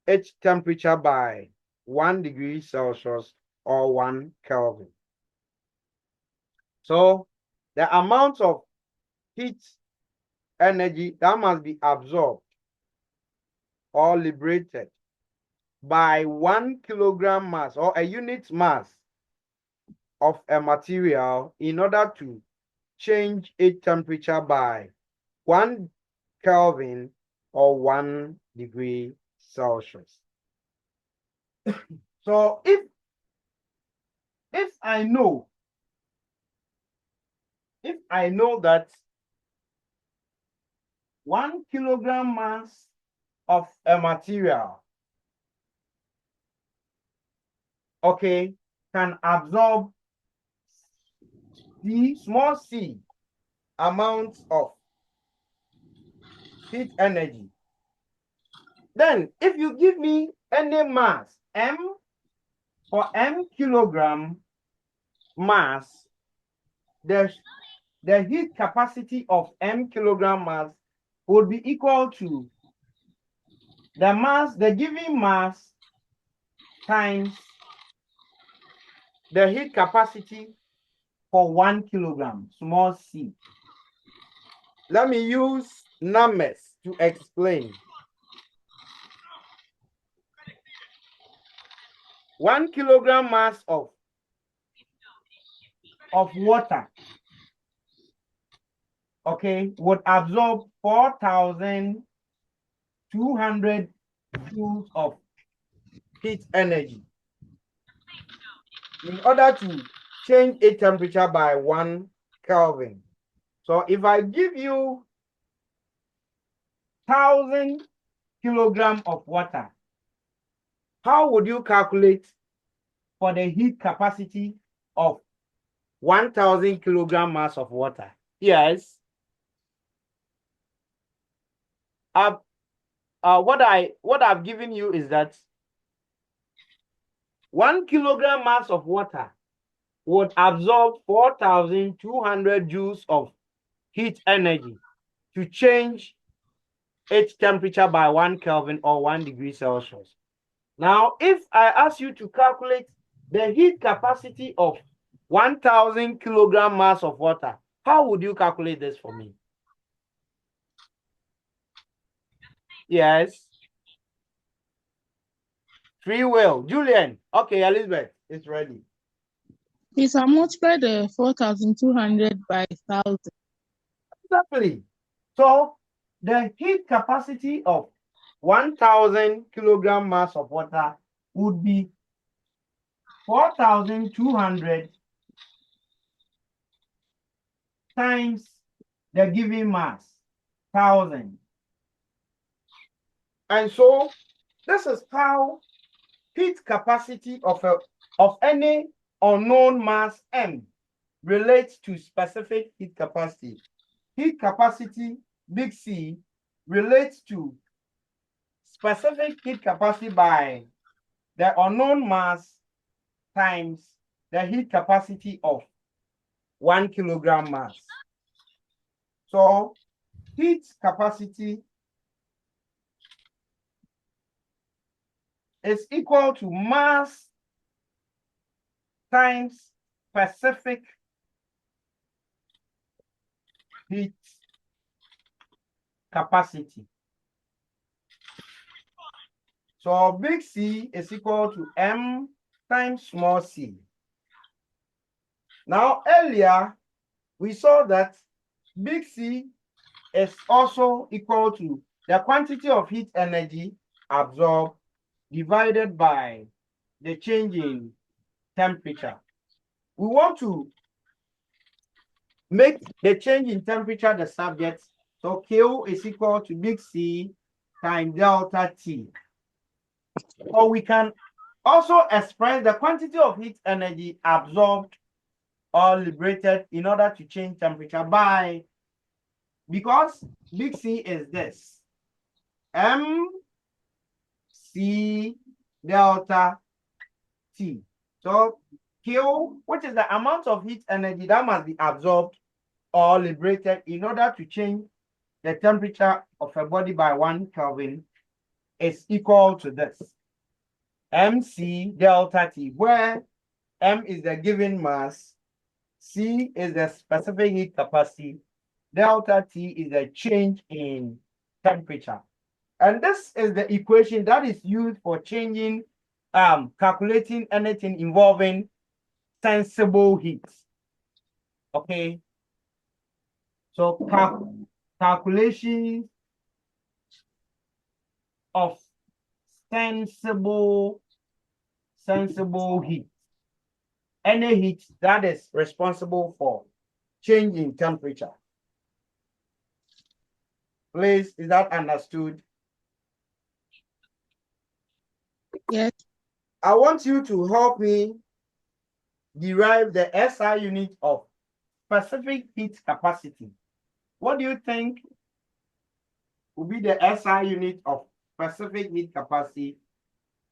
its temperature by 1 degree Celsius or 1 Kelvin. So the amount of heat energy that must be absorbed or liberated by 1 kilogram mass or a unit mass of a material in order to change its temperature by 1 Kelvin or 1 degree Celsius. So if I know that 1 kilogram mass of a material, okay, can absorb the small c amount of heat energy, then if you give me any mass m for m kilogram mass, the heat capacity of m kilogram mass would be equal to the given mass times the heat capacity for 1 kilogram, small c. Let me use numbers to explain. 1 kilogram mass of water, okay, would absorb 4,200 joules of heat energy in order to change its temperature by 1 Kelvin. So if I give you 1,000 kilograms of water, how would you calculate for the heat capacity of 1,000 kilogram mass of water? Yes. What I've given you is that 1 kilogram mass of water would absorb 4,200 joules of heat energy to change its temperature by 1 Kelvin or 1 degree Celsius. Now, if I ask you to calculate the heat capacity of 1,000 kilogram mass of water, how would you calculate this for me? Yes. Free will. Julian. Okay, Elizabeth is ready. Please, I multiply the 4,200 by 1,000. Exactly. So the heat capacity of 1,000 kilogram mass of water would be 4,200 times the given mass, 1,000. And so this is how heat capacity of any unknown mass m relates to specific heat capacity. heat capacity, big C, relates to specific heat capacity by the unknown mass times the heat capacity of 1 kilogram mass. So heat capacity is equal to mass times specific heat capacity. So big C is equal to M times small c. Now earlier, we saw that big C is also equal to the quantity of heat energy absorbed divided by the change in temperature. We want to make the change in temperature the subject. So Q is equal to big C times delta T. Or we can also express the quantity of heat energy absorbed or liberated in order to change temperature by, because big C is this, M C delta T. So Q, which is the amount of heat energy that must be absorbed or liberated in order to change the temperature of a body by 1 Kelvin, is equal to this, MC delta T, where M is the given mass, C is the specific heat capacity, delta T is the change in temperature. And this is the equation that is used for changing, calculating anything involving sensible heat. Okay. So calculations of sensible heat. Any heat that is responsible for change in temperature. Please, is that understood? Yes. I want you to help me derive the SI unit of specific heat capacity. What do you think will be the SI unit of specific heat capacity,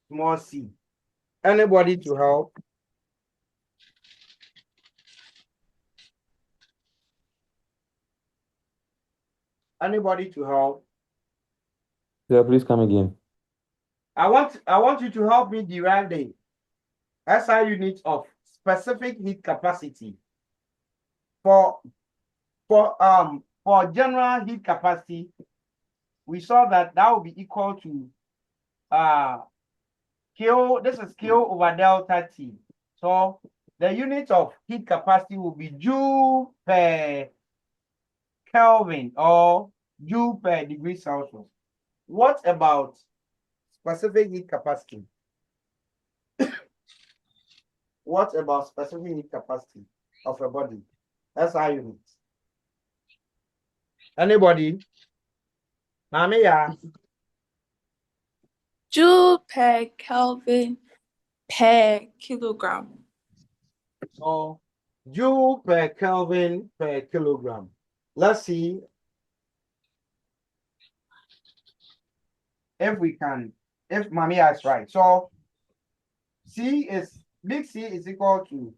small c? Anybody to help? Anybody to help? Yeah, please come again. I want you to help me derive the SI unit of specific heat capacity for general heat capacity. We saw that will be equal to Q. This is Q over delta T. So the unit of heat capacity will be joule per Kelvin or joule per degree Celsius. What about specific heat capacity? What about specific heat capacity of a body? SI unit. Anybody? Mamiya. Joule per Kelvin per kilogram. So joule per Kelvin per kilogram. Let's see if we can, if Mamiya is right. So big C is equal to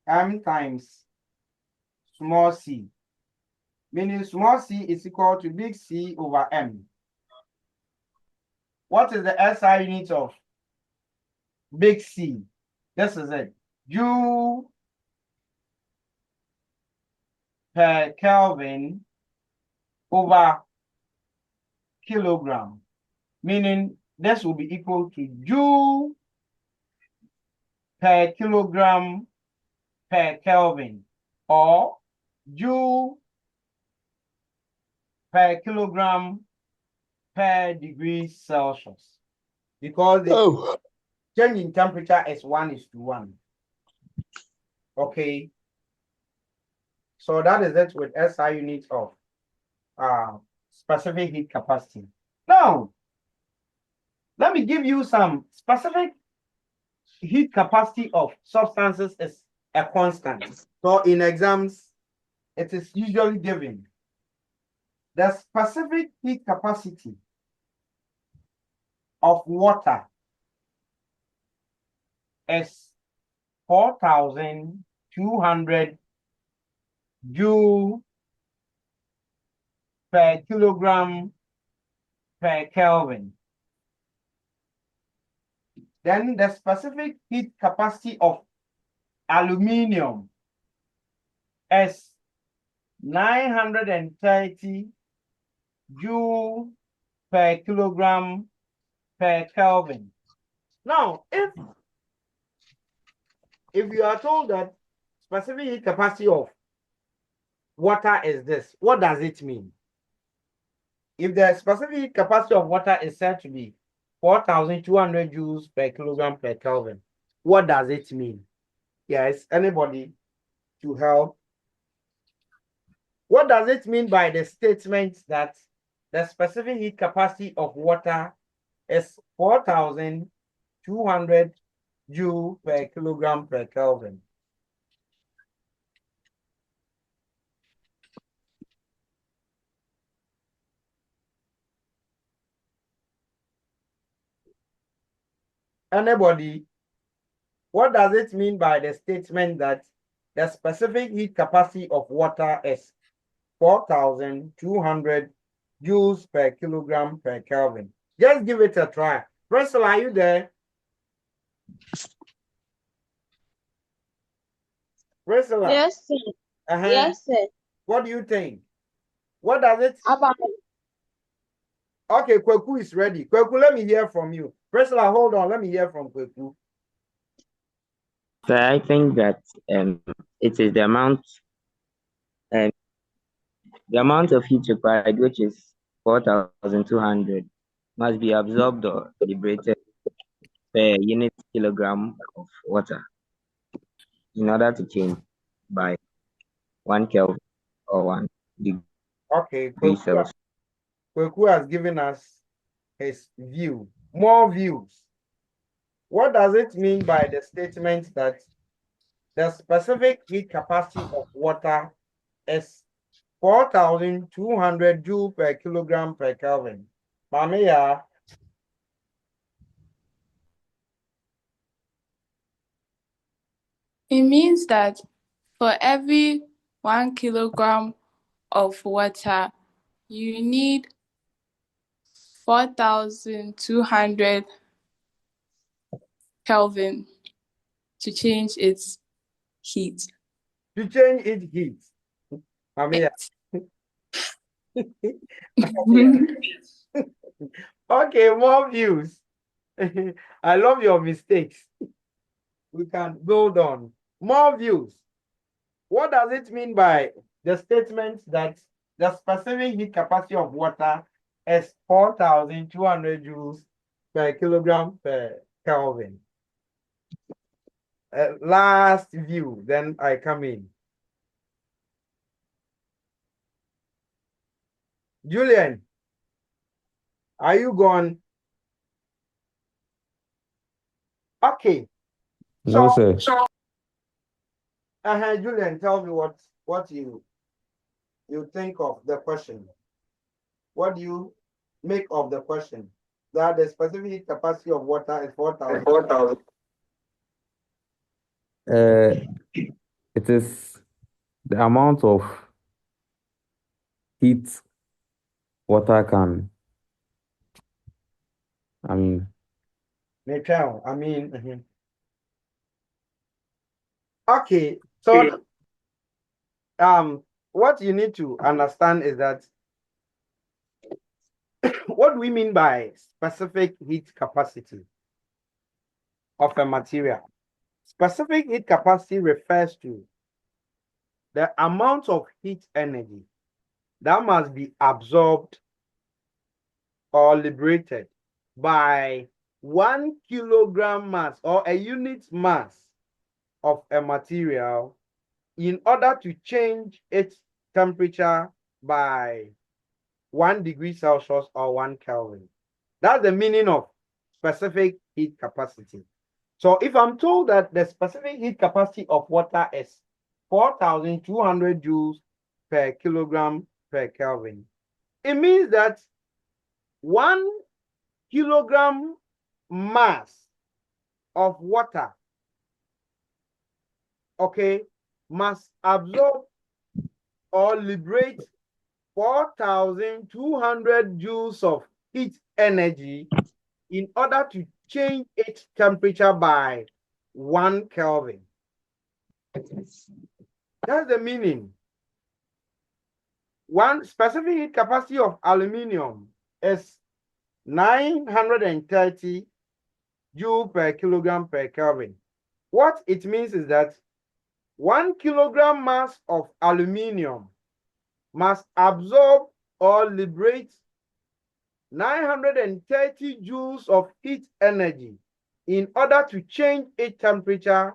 M times small c, meaning small c is equal to big C over M. What is the SI unit of big C? This is it. Joule per Kelvin over kilogram, meaning this will be equal to joule per kilogram per Kelvin, or joule per kilogram per degree Celsius, because the change in temperature is 1:1. Okay, so that is it with SI units of specific heat capacity. Now, let me give you some specific heat capacity of substances is a constant. So in exams, it is usually given. The specific heat capacity of water is 4,200 joule per kilogram per Kelvin. Then the specific heat capacity of aluminium is 930 joule per kilogram per Kelvin. Now, if you are told that specific heat capacity of water is this, what does it mean? If the specific heat capacity of water is said to be 4,200 joules per kilogram per Kelvin, what does it mean? Yes, anybody to help? What does it mean by the statement that the specific heat capacity of water is 4,200 joule per kilogram per Kelvin? Anybody? What does it mean by the statement that the specific heat capacity of water is 4,200 joules per kilogram per Kelvin? Just give it a try. Russell, are you there? Russell? Yes, sir. Yes, sir. What do you think? What does it? About Okay, Kweku is ready. Kweku, let me hear from you. Russell, hold on. Let me hear from Kweku. So I think that it is the amount of heat required, which is 4,200, must be absorbed or liberated per unit kilogram of water in order to change by 1 Kelvin or 1 degree Okay, Kweku, Celsius. Kweku has given us his view. More views. What does it mean by the statement that the specific heat capacity of water is 4,200 joule per kilogram per Kelvin? Mamiya. It means that for every 1 kilogram of water, you need 4,200 Kelvin to change its heat. To change its heat. Mamiya. Okay, more views. I love your mistakes. We can build on. More views. What does it mean by the statement that the specific heat capacity of water is 4,200 joules per kilogram per Kelvin? Last view, then I come in. Julian, are you gone? Okay. No, sir. Julian, tell me what you think of the question. What do you make of the question? That the specific capacity of water is 4,000. 4,000. It is the amount of heat water can, Okay, so what you need to understand is that what do we mean by specific heat capacity of a material? Specific heat capacity refers to the amount of heat energy that must be absorbed or liberated by 1 kilogram mass or a unit mass of a material in order to change its temperature by 1 degree Celsius or 1 Kelvin. That's the meaning of specific heat capacity. So if I'm told that the specific heat capacity of water is 4,200 joules per kilogram per Kelvin. It means that 1 kilogram mass of water, okay, must absorb or liberate 4,200 joules of heat energy in order to change its temperature by 1 Kelvin. That's the meaning. One specific heat capacity of aluminium is 930 joule per kilogram per Kelvin. What it means is that 1 kilogram mass of aluminium must absorb or liberate 930 joules of heat energy in order to change its temperature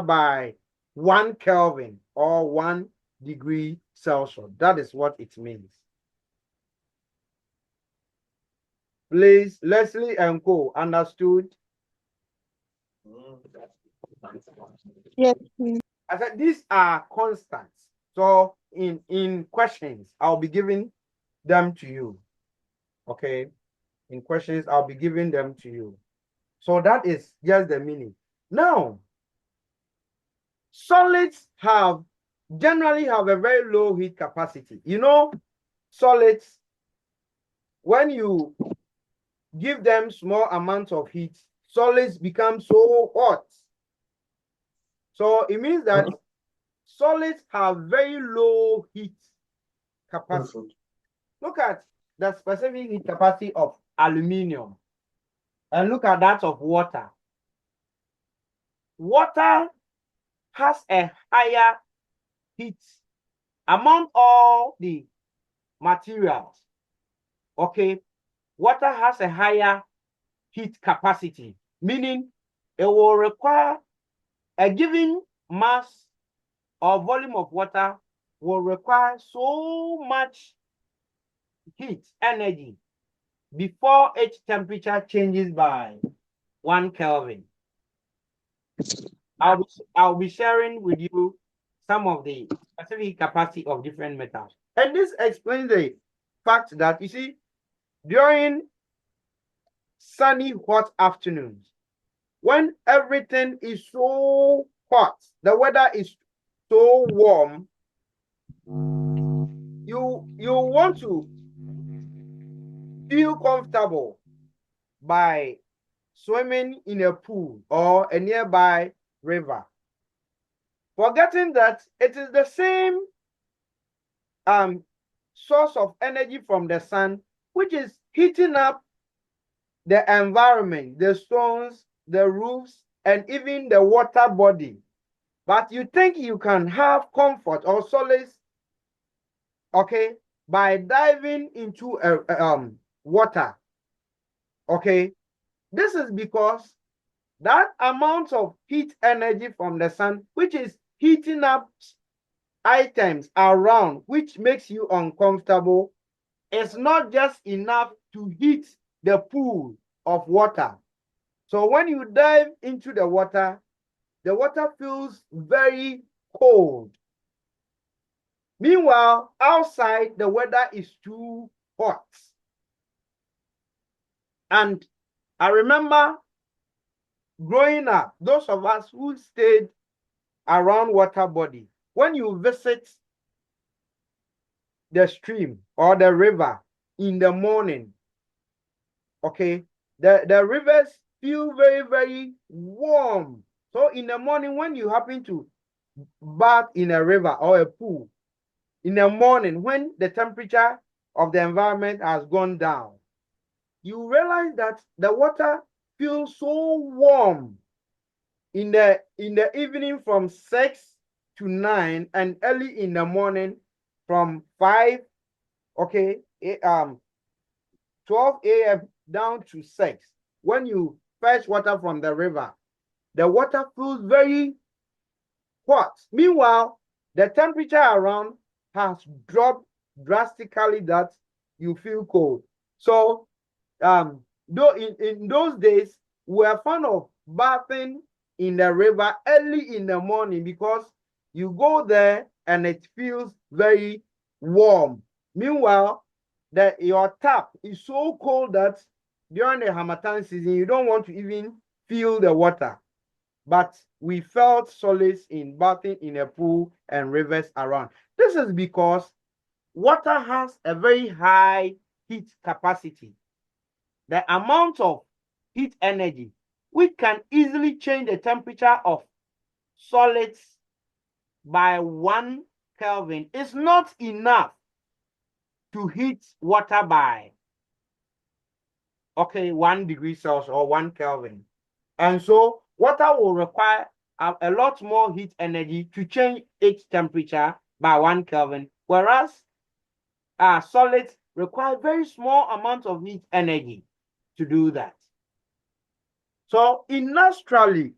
by 1 Kelvin or 1 degree Celsius. That is what it means. Please, Leslie and Co. Understood? Yes, please. I said these are constants. So in questions, I'll be giving them to you. Okay? In questions, I'll be giving them to you. So that is just the meaning. Now, solids generally have a very low heat capacity. You know, solids, when you give them small amounts of heat, solids become so hot. So it means that solids have very low heat capacity. Look at the specific heat capacity of aluminium and look at that of water. Water has a higher heat among all the materials. Okay, water has a higher heat capacity, meaning it will require a given mass or volume of water will require so much heat energy before its temperature changes by 1 Kelvin. I'll be sharing with you some of the specific capacity of different metals. And this explains the fact that, you see, during sunny, hot afternoons, when everything is so hot, the weather is so warm, you want to feel comfortable by swimming in a pool or a nearby river, forgetting that it is the same source of energy from the sun which is heating up the environment, the stones, the roofs, and even the water body. But you think you can have comfort or solace, okay, by diving into water. Okay, this is because that amount of heat energy from the sun, which is heating up items around, which makes you uncomfortable, is not just enough to heat the pool of water. So when you dive into the water feels very cold. Meanwhile, outside the weather is too hot. And I remember growing up, those of us who stayed around water body, when you visit the stream or the river in the morning, okay, the rivers feel very, very warm. So in the morning, when you happen to bath in a river or a pool, in the morning, when the temperature of the environment has gone down, you realize that the water feels so warm in the evening from 6 to 9 and early in the morning from 5, okay, 12 a.m. down to 6. When you fetch water from the river, the water feels very hot. Meanwhile, the temperature around has dropped drastically that you feel cold. So, though in those days, we were fond of bathing in the river early in the morning because you go there and it feels very warm. Meanwhile, your tap is so cold that during the Harmattan season, you don't want to even feel the water. But we felt solace in bathing in a pool and rivers around. This is because water has a very high heat capacity. The amount of heat energy, we can easily change the temperature of solids by 1 Kelvin. It's not enough to heat water by, 1 degree Celsius or 1 Kelvin. And so water will require a lot more heat energy to change its temperature by 1 Kelvin, whereas solids require very small amount of heat energy to do that. So industrially,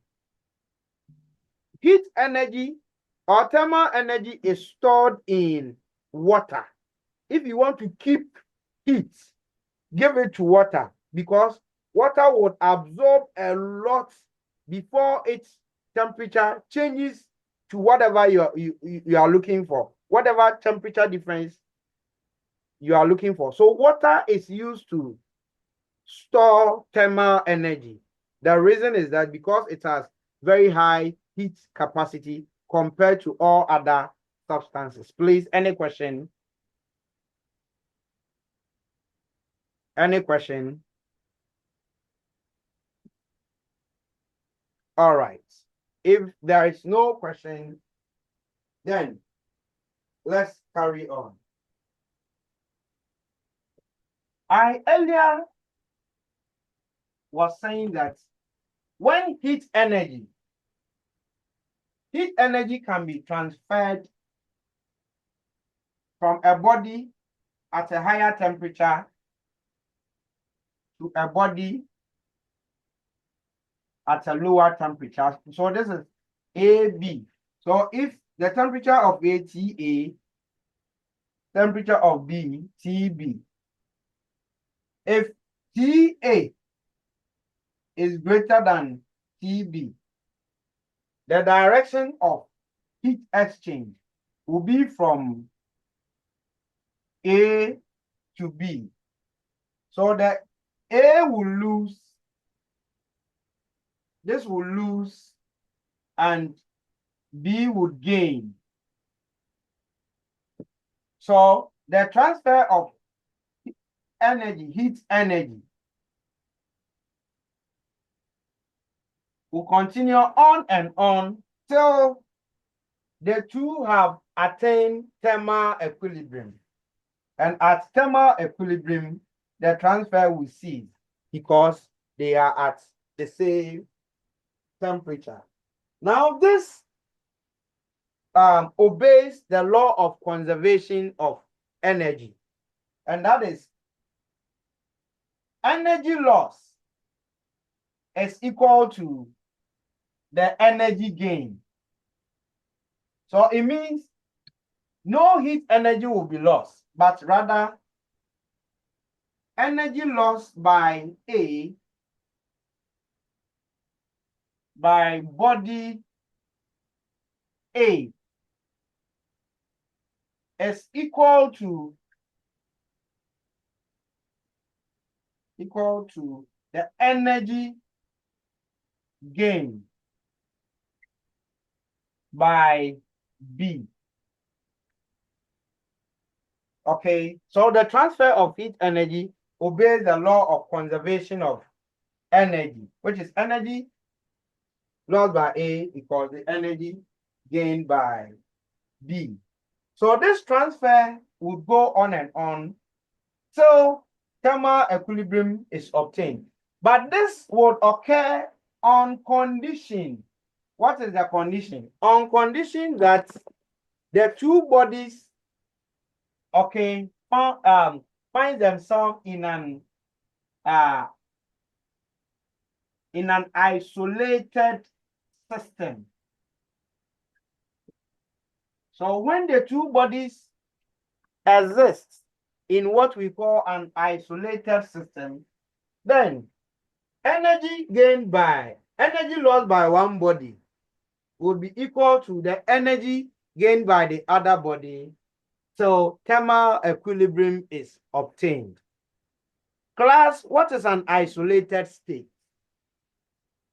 heat energy or thermal energy is stored in water. If you want to keep heat, give it to water because water would absorb a lot before its temperature changes to whatever you are looking for, whatever temperature difference you are looking for. So water is used to store thermal energy. The reason is that because it has very high heat capacity compared to all other substances. Please, any question? Any question? All right. If there is no question, then let's carry on. I earlier was saying that when heat energy can be transferred from a body at a higher temperature to a body at a lower temperature. So this is AB. So if the temperature of A, TA, temperature of B, TB. If TA is greater than TB, the direction of heat exchange will be from A to B. So that A will lose, this will lose, and B would gain. So the transfer of energy, heat energy, will continue on and on till the two have attained thermal equilibrium. And at thermal equilibrium, the transfer will cease because they are at the same temperature. Now, this obeys the law of conservation of energy, and that is energy loss is equal to the energy gain. So it means no heat energy will be lost, but rather energy lost by A by body A is equal to the energy gain by B. Okay, so the transfer of heat energy obeys the law of conservation of energy, which is energy lost by A equals the energy gained by B. So this transfer would go on and on till thermal equilibrium is obtained. But this would occur on condition. What is the condition? On condition that the two bodies, find themselves in an isolated system. So when the two bodies exist in what we call an isolated system, then energy gained by energy lost by one body would be equal to the energy gained by the other body till thermal equilibrium is obtained. Class, what is an isolated state?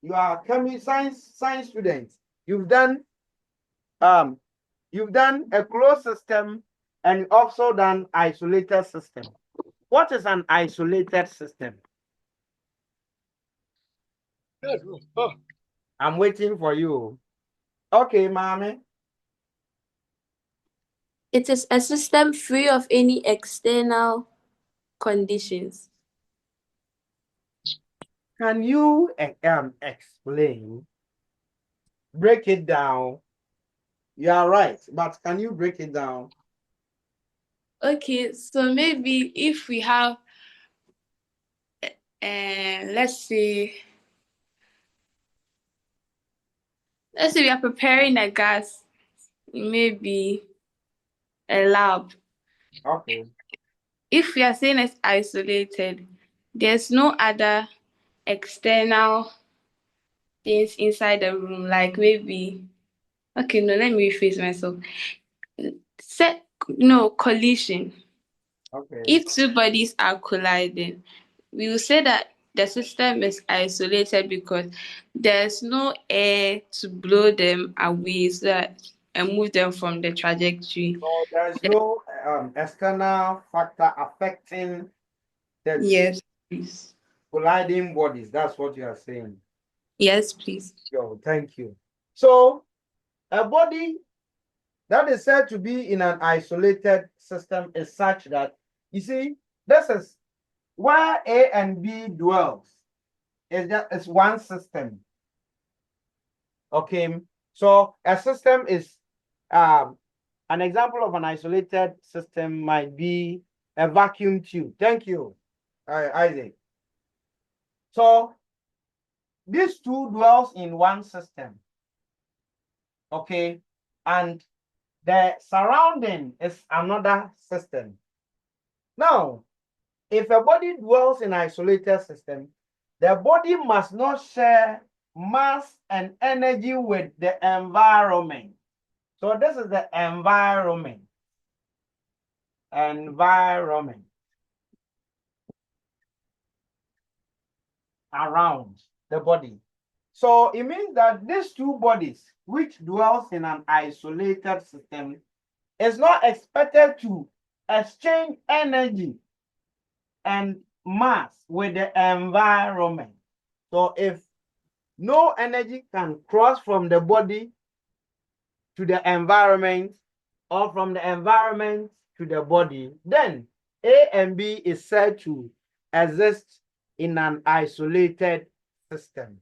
You are science students. You've done a closed system and also done isolated system. What is an isolated system? I'm waiting for you. Okay, mommy. It is a system free of any external conditions. Can you explain? Break it down. You are right, but can you break it down? Okay, so maybe if we have, let's say we are preparing a gas, maybe a lab. Okay. If we are saying it's isolated, there's no other external things inside the room, like maybe, okay, no, let me rephrase myself. Collision. Okay. If two bodies are colliding, we will say that the system is isolated because there's no air to blow them away and move them from the trajectory. So there's no external factor affecting the Yes, please. colliding bodies. That's what you are saying. Yes, please. Yo, thank you. So a body that is said to be in an isolated system is such that, you see, this is where A and B dwells. It's one system. Okay. So a system is an example of an isolated system might be a vacuum tube. Thank you, Isaac. So these two dwells in one system. Okay. And the surrounding is another system. Now, if a body dwells in an isolated system, the body must not share mass and energy with the environment. So this is the environment. Environment around the body. So it means that these two bodies, which dwells in an isolated system, is not expected to exchange energy and mass with the environment. So if no energy can cross from the body to the environment or from the environment to the body, then A and B is said to exist in an isolated system.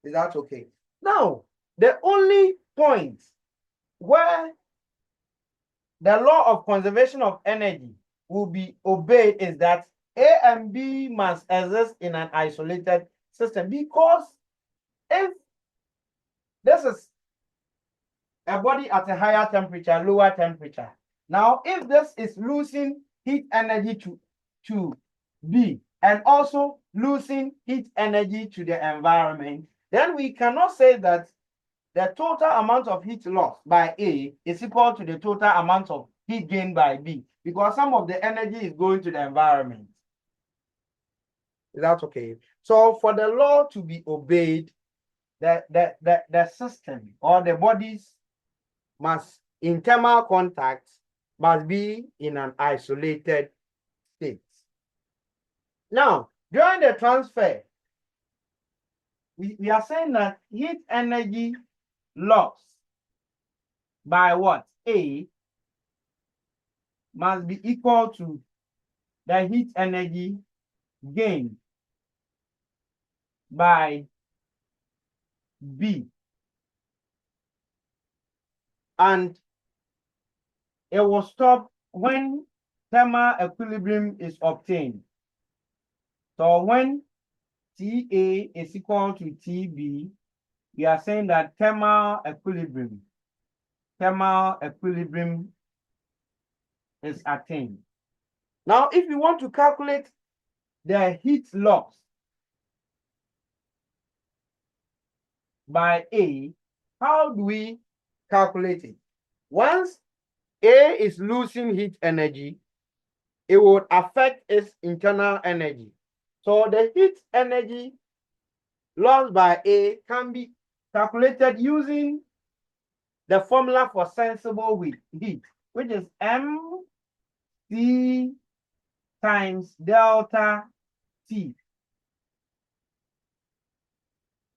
Is that okay? Now, the only point where the law of conservation of energy will be obeyed is that A and B must exist in an isolated system, because if this is a body at a higher temperature, lower temperature, now if this is losing heat energy to B and also losing heat energy to the environment, then we cannot say that the total amount of heat lost by A is equal to the total amount of heat gained by B, because some of the energy is going to the environment. Is that okay? So for the law to be obeyed, the system or the bodies must, in thermal contact, must be in an isolated state. Now, during the transfer, we are saying that heat energy lost by what? A must be equal to the heat energy gained by B. And it will stop when thermal equilibrium is obtained. So when TA is equal to TB, we are saying that thermal equilibrium is attained. Now, if you want to calculate the heat loss, by A, how do we calculate it? Once A is losing heat energy, it would affect its internal energy. So the heat energy lost by A can be calculated using the formula for sensible heat, which is MC times delta T.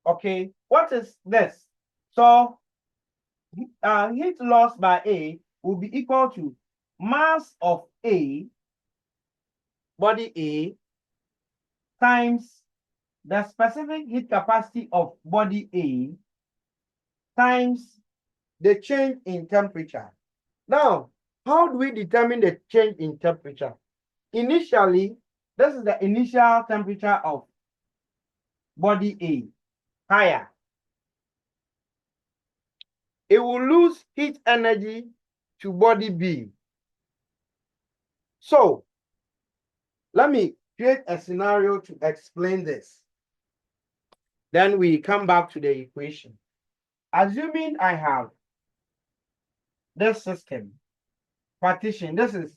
Okay, what is this? So heat loss by A will be equal to mass of A, body A, times the specific heat capacity of body A times the change in temperature. Now, how do we determine the change in temperature? Initially, this is the initial temperature of body A, higher. It will lose heat energy to body B. So, let me create a scenario to explain this. Then we come back to the equation. Assuming I have this system, partition, this is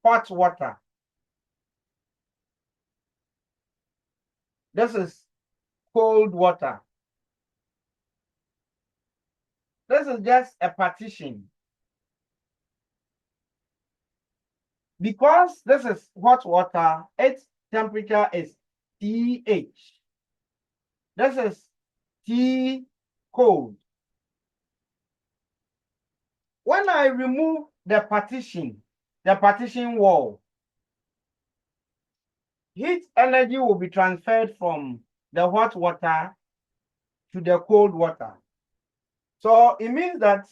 hot water. This is cold water. This is just a partition. Because this is hot water, its temperature is TH. This is T cold. When I remove the partition wall, heat energy will be transferred from the hot water to the cold water. So it means that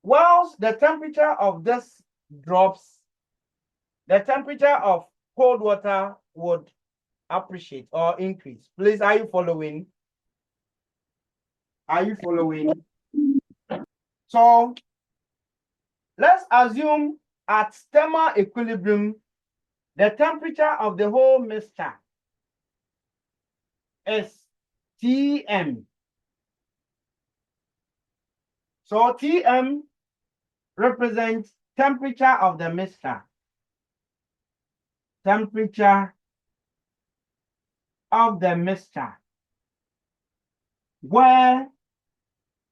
whilst the temperature of this drops, the temperature of cold water would appreciate or increase. Please, are you following? Are you following? So let's assume at thermal equilibrium, the temperature of the whole mixture is Tm. So Tm represents temperature of the mixture. Temperature of the mixture, where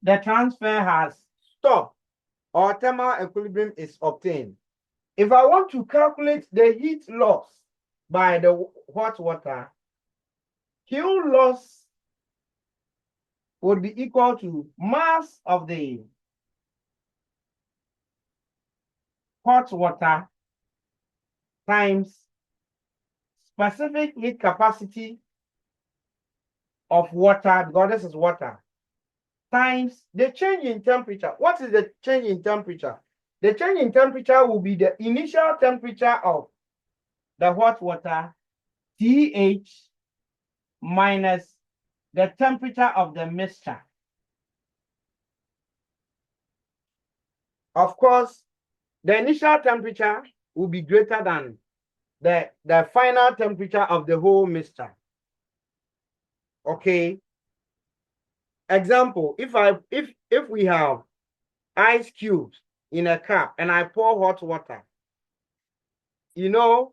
the transfer has stopped or thermal equilibrium is obtained. If I want to calculate the heat loss by the hot water, Q loss would be equal to mass of the hot water times specific heat capacity of water, because this is water, times the change in temperature. What is the change in temperature? The change in temperature will be the initial temperature of the hot water, TH, minus the temperature of the mixture. Of course, the initial temperature will be greater than the final temperature of the whole mixture. Okay. Example, if we have ice cubes in a cup and I pour hot water, you know,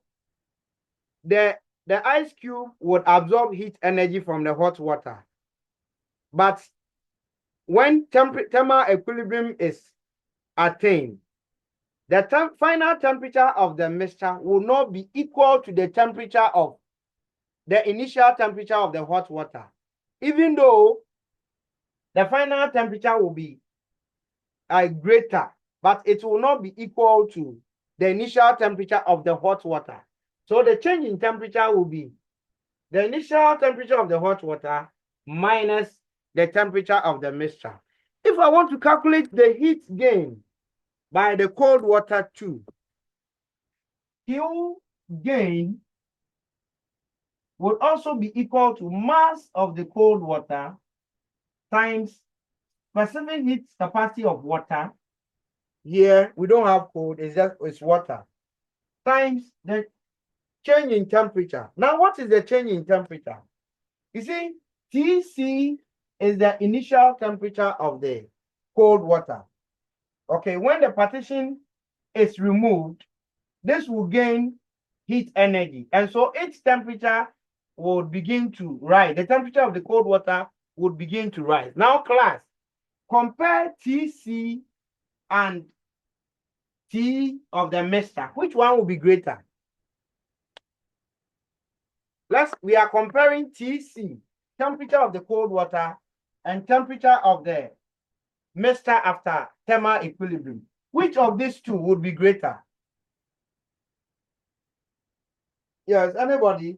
the ice cube would absorb heat energy from the hot water. But when thermal equilibrium is attained, the final temperature of the mixture will not be equal to the temperature of the initial temperature of the hot water, even though the final temperature will be greater, but it will not be equal to the initial temperature of the hot water. So the change in temperature will be the initial temperature of the hot water minus the temperature of the mixture. If I want to calculate the heat gain by the cold water too, Q gain would also be equal to mass of the cold water times specific heat capacity of water. Here we don't have cold, it's water, times the change in temperature. Now, what is the change in temperature? You see, TC is the initial temperature of the cold water. Okay, when the partition is removed, this will gain heat energy. And so its temperature would begin to rise. The temperature of the cold water would begin to rise. Now, class, compare TC and T of the mixture. Which one will be greater? We are comparing TC, temperature of the cold water, and temperature of the mixture after thermal equilibrium. Which of these two would be greater? Yes, anybody?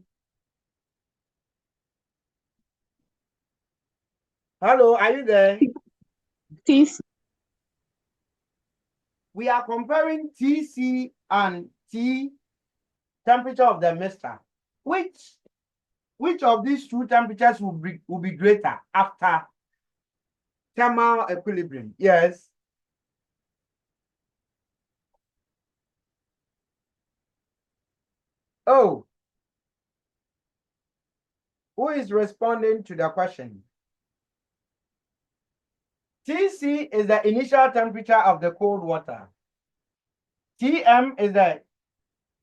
Hello, are you there? TC. We are comparing TC and T, temperature of the mixture. Which of these two temperatures will be greater after thermal equilibrium? Yes. Oh, who is responding to the question? TC is the initial temperature of the cold water. TM is the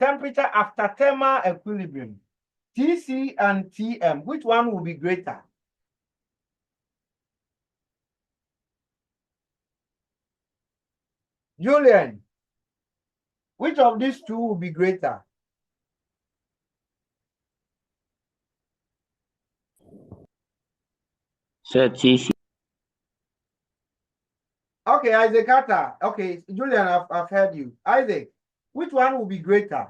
temperature after thermal equilibrium. TC and TM, which one will be greater? Julian, which of these two will be greater? Sir, TC. Okay, Isaac Carter. Okay, Julian, I've heard you. Isaac, which one will be greater?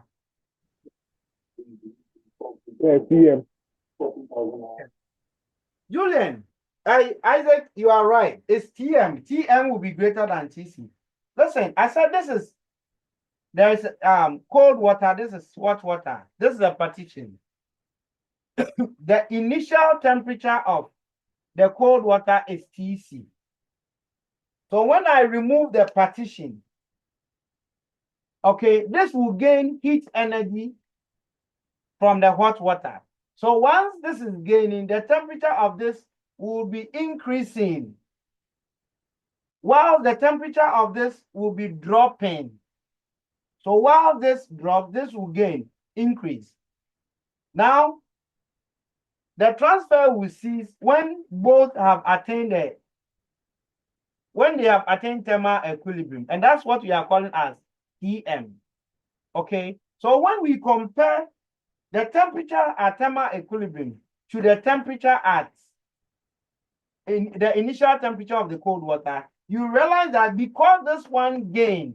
Yeah, TM. Julian, Isaac, you are right. It's TM. TM will be greater than TC. Listen, I said there is cold water, this is hot water. This is a partition. The initial temperature of the cold water is TC. So when I remove the partition, okay, this will gain heat energy from the hot water. So once this is gaining, the temperature of this will be increasing, while the temperature of this will be dropping. So while this drops, this will gain, increase. Now, the transfer will cease when both have attained when they have attained thermal equilibrium, and that's what we are calling as TM. Okay, so when we compare the temperature at thermal equilibrium to the temperature at the initial temperature of the cold water, you realize that because this one gained,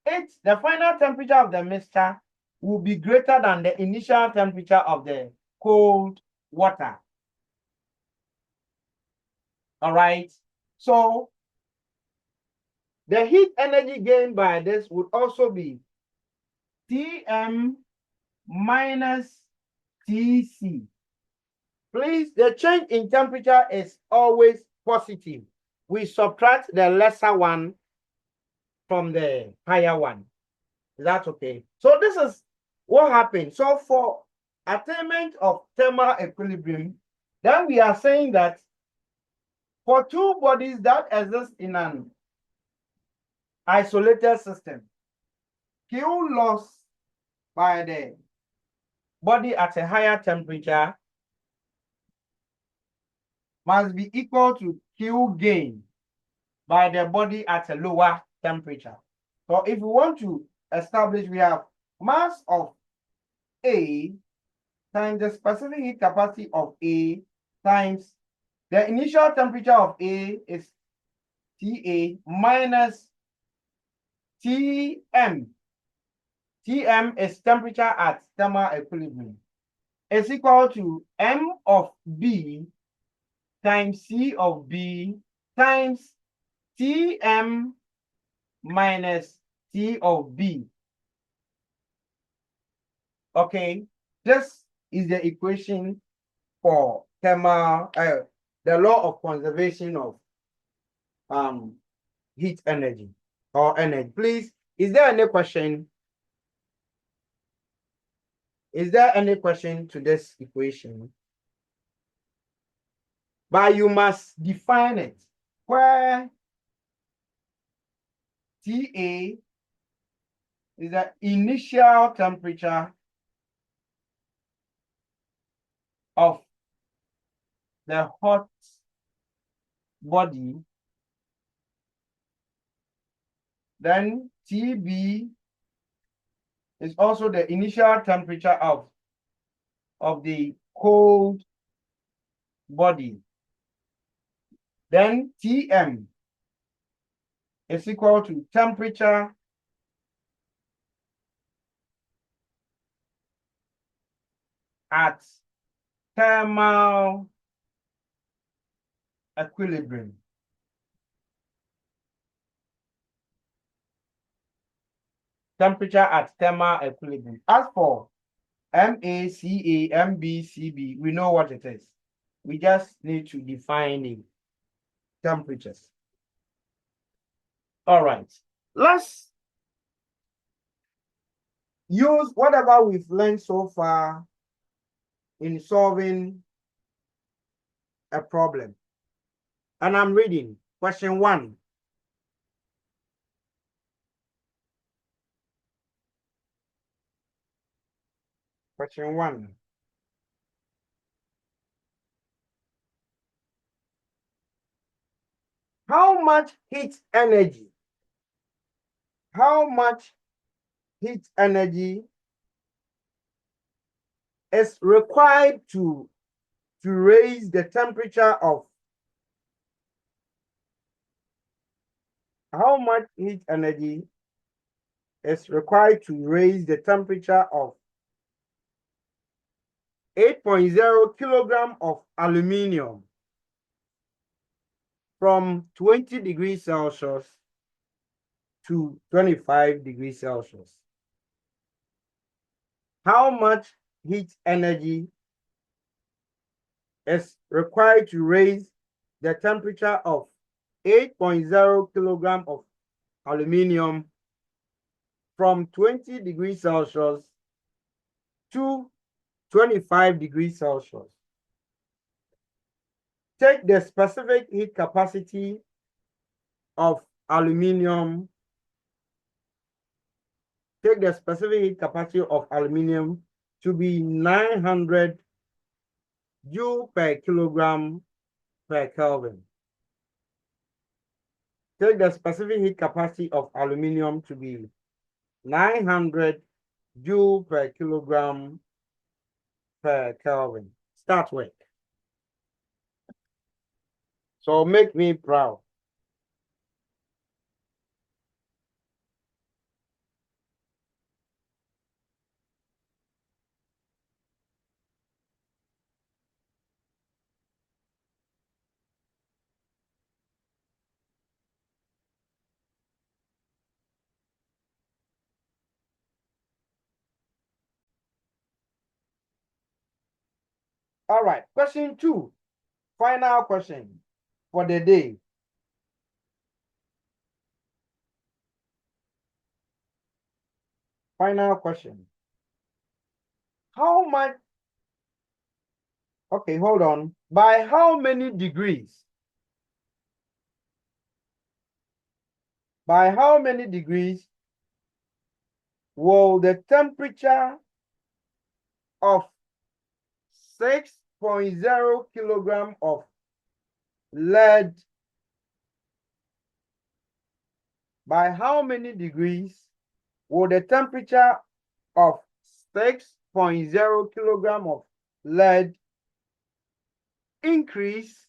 the final temperature of the mixture will be greater than the initial temperature of the cold water. All right. So the heat energy gained by this would also be Tm minus Tc. Please, the change in temperature is always positive. We subtract the lesser one from the higher one. Is that okay? So this is what happened. So for attainment of thermal equilibrium, then we are saying that for two bodies that exist in an isolated system, Q loss by the body at a higher temperature must be equal to Q gain by the body at a lower temperature. So if we want to establish, we have mass of A times the specific heat capacity of A times the initial temperature of A is TA minus Tm. Tm is temperature at thermal equilibrium. Is equal to M of B times C of B times Tm minus T of B. Okay, this is the equation for thermal, the law of conservation of heat energy or energy. Please, is there any question? Is there any question to this equation? but you must define it, where TA is the initial temperature of the hot body, then TB is also the initial temperature of the cold body. Then Tm is equal to temperature at thermal equilibrium. Temperature at thermal equilibrium. As for MACA, MBCB, we know what it is. We just need to define the temperatures. All right. Let's use whatever we've learned so far in solving a problem. And I'm reading question 1. Question 1. How much heat energy is required to raise the temperature of 8.0 kilogram of aluminium from 20 degrees Celsius to 25 degrees Celsius? How much heat energy is required to raise the temperature of 8.0 kilogram of aluminium from 20 degrees Celsius to 25 degrees Celsius? Take the specific heat capacity of aluminium. Take the specific heat capacity of aluminium to be 900 joule per kilogram per Kelvin. Take the specific heat capacity of aluminium to be 900 joule per kilogram per Kelvin. Start work. So make me proud. All right, question 2. Final question for the day. Final question. How much? Okay, hold on. By how many degrees? By how many degrees will the temperature of 6.0 kilogram of lead, by how many degrees will the temperature of 6.0 kilogram of lead increase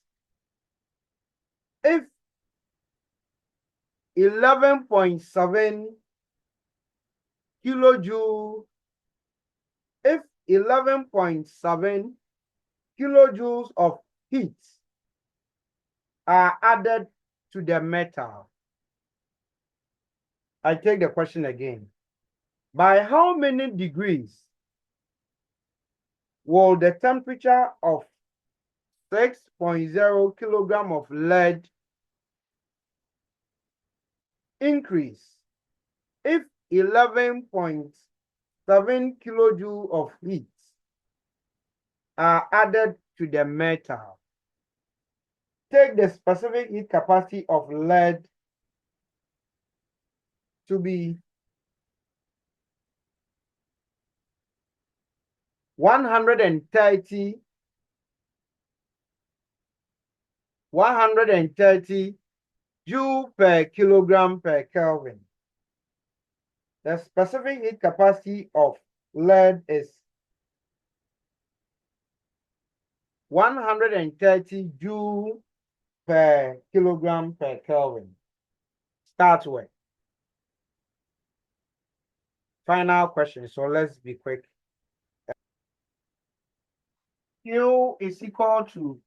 if 11.7 kilojoules of heat are added to the metal? I take the question again. By how many degrees will the temperature of 6.0 kilogram of lead increase if 11.7 kilojoules of heat are added to the metal? take the specific heat capacity of lead to be 130 joule per kilogram per Kelvin. The specific heat capacity of lead is 130 joule per kilogram per Kelvin. Start with. Final question, so let's be quick. Q is equal to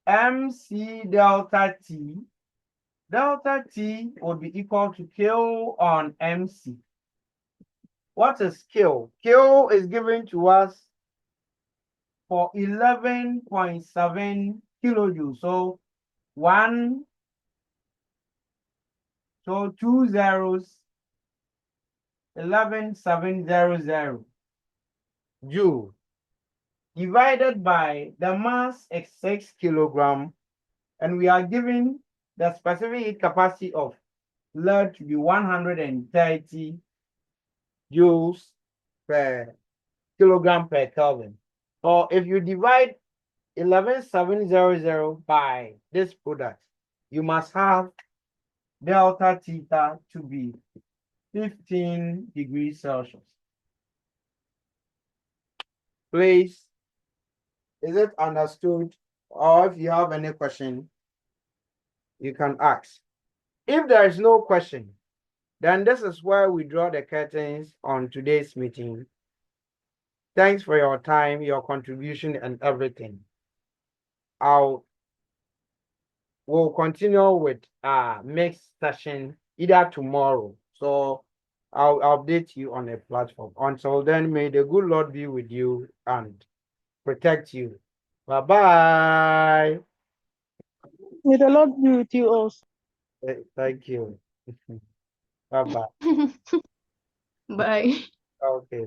MC delta T. Delta T would be equal to Q on MC. What is Q? Q is given to us for 11.7 kilojoules. So two zeros, 11,700 joule divided by the mass is 6 kilogram, and we are given the specific heat capacity of lead to be 130 joules per kilogram per Kelvin. Or if you divide 11,700 by this product, you must have delta theta to be 15 degrees Celsius. Please, is it understood? Or if you have any question, you can ask. If there is no question, then this is where we draw the curtains on today's meeting. Thanks for your time, your contribution, and everything. We'll continue with next session either tomorrow. So I'll update you on a platform. Until then, may the good Lord be with you and protect you. Bye-bye. May the Lord be with you also. Thank you. Bye-bye. Bye. Okay.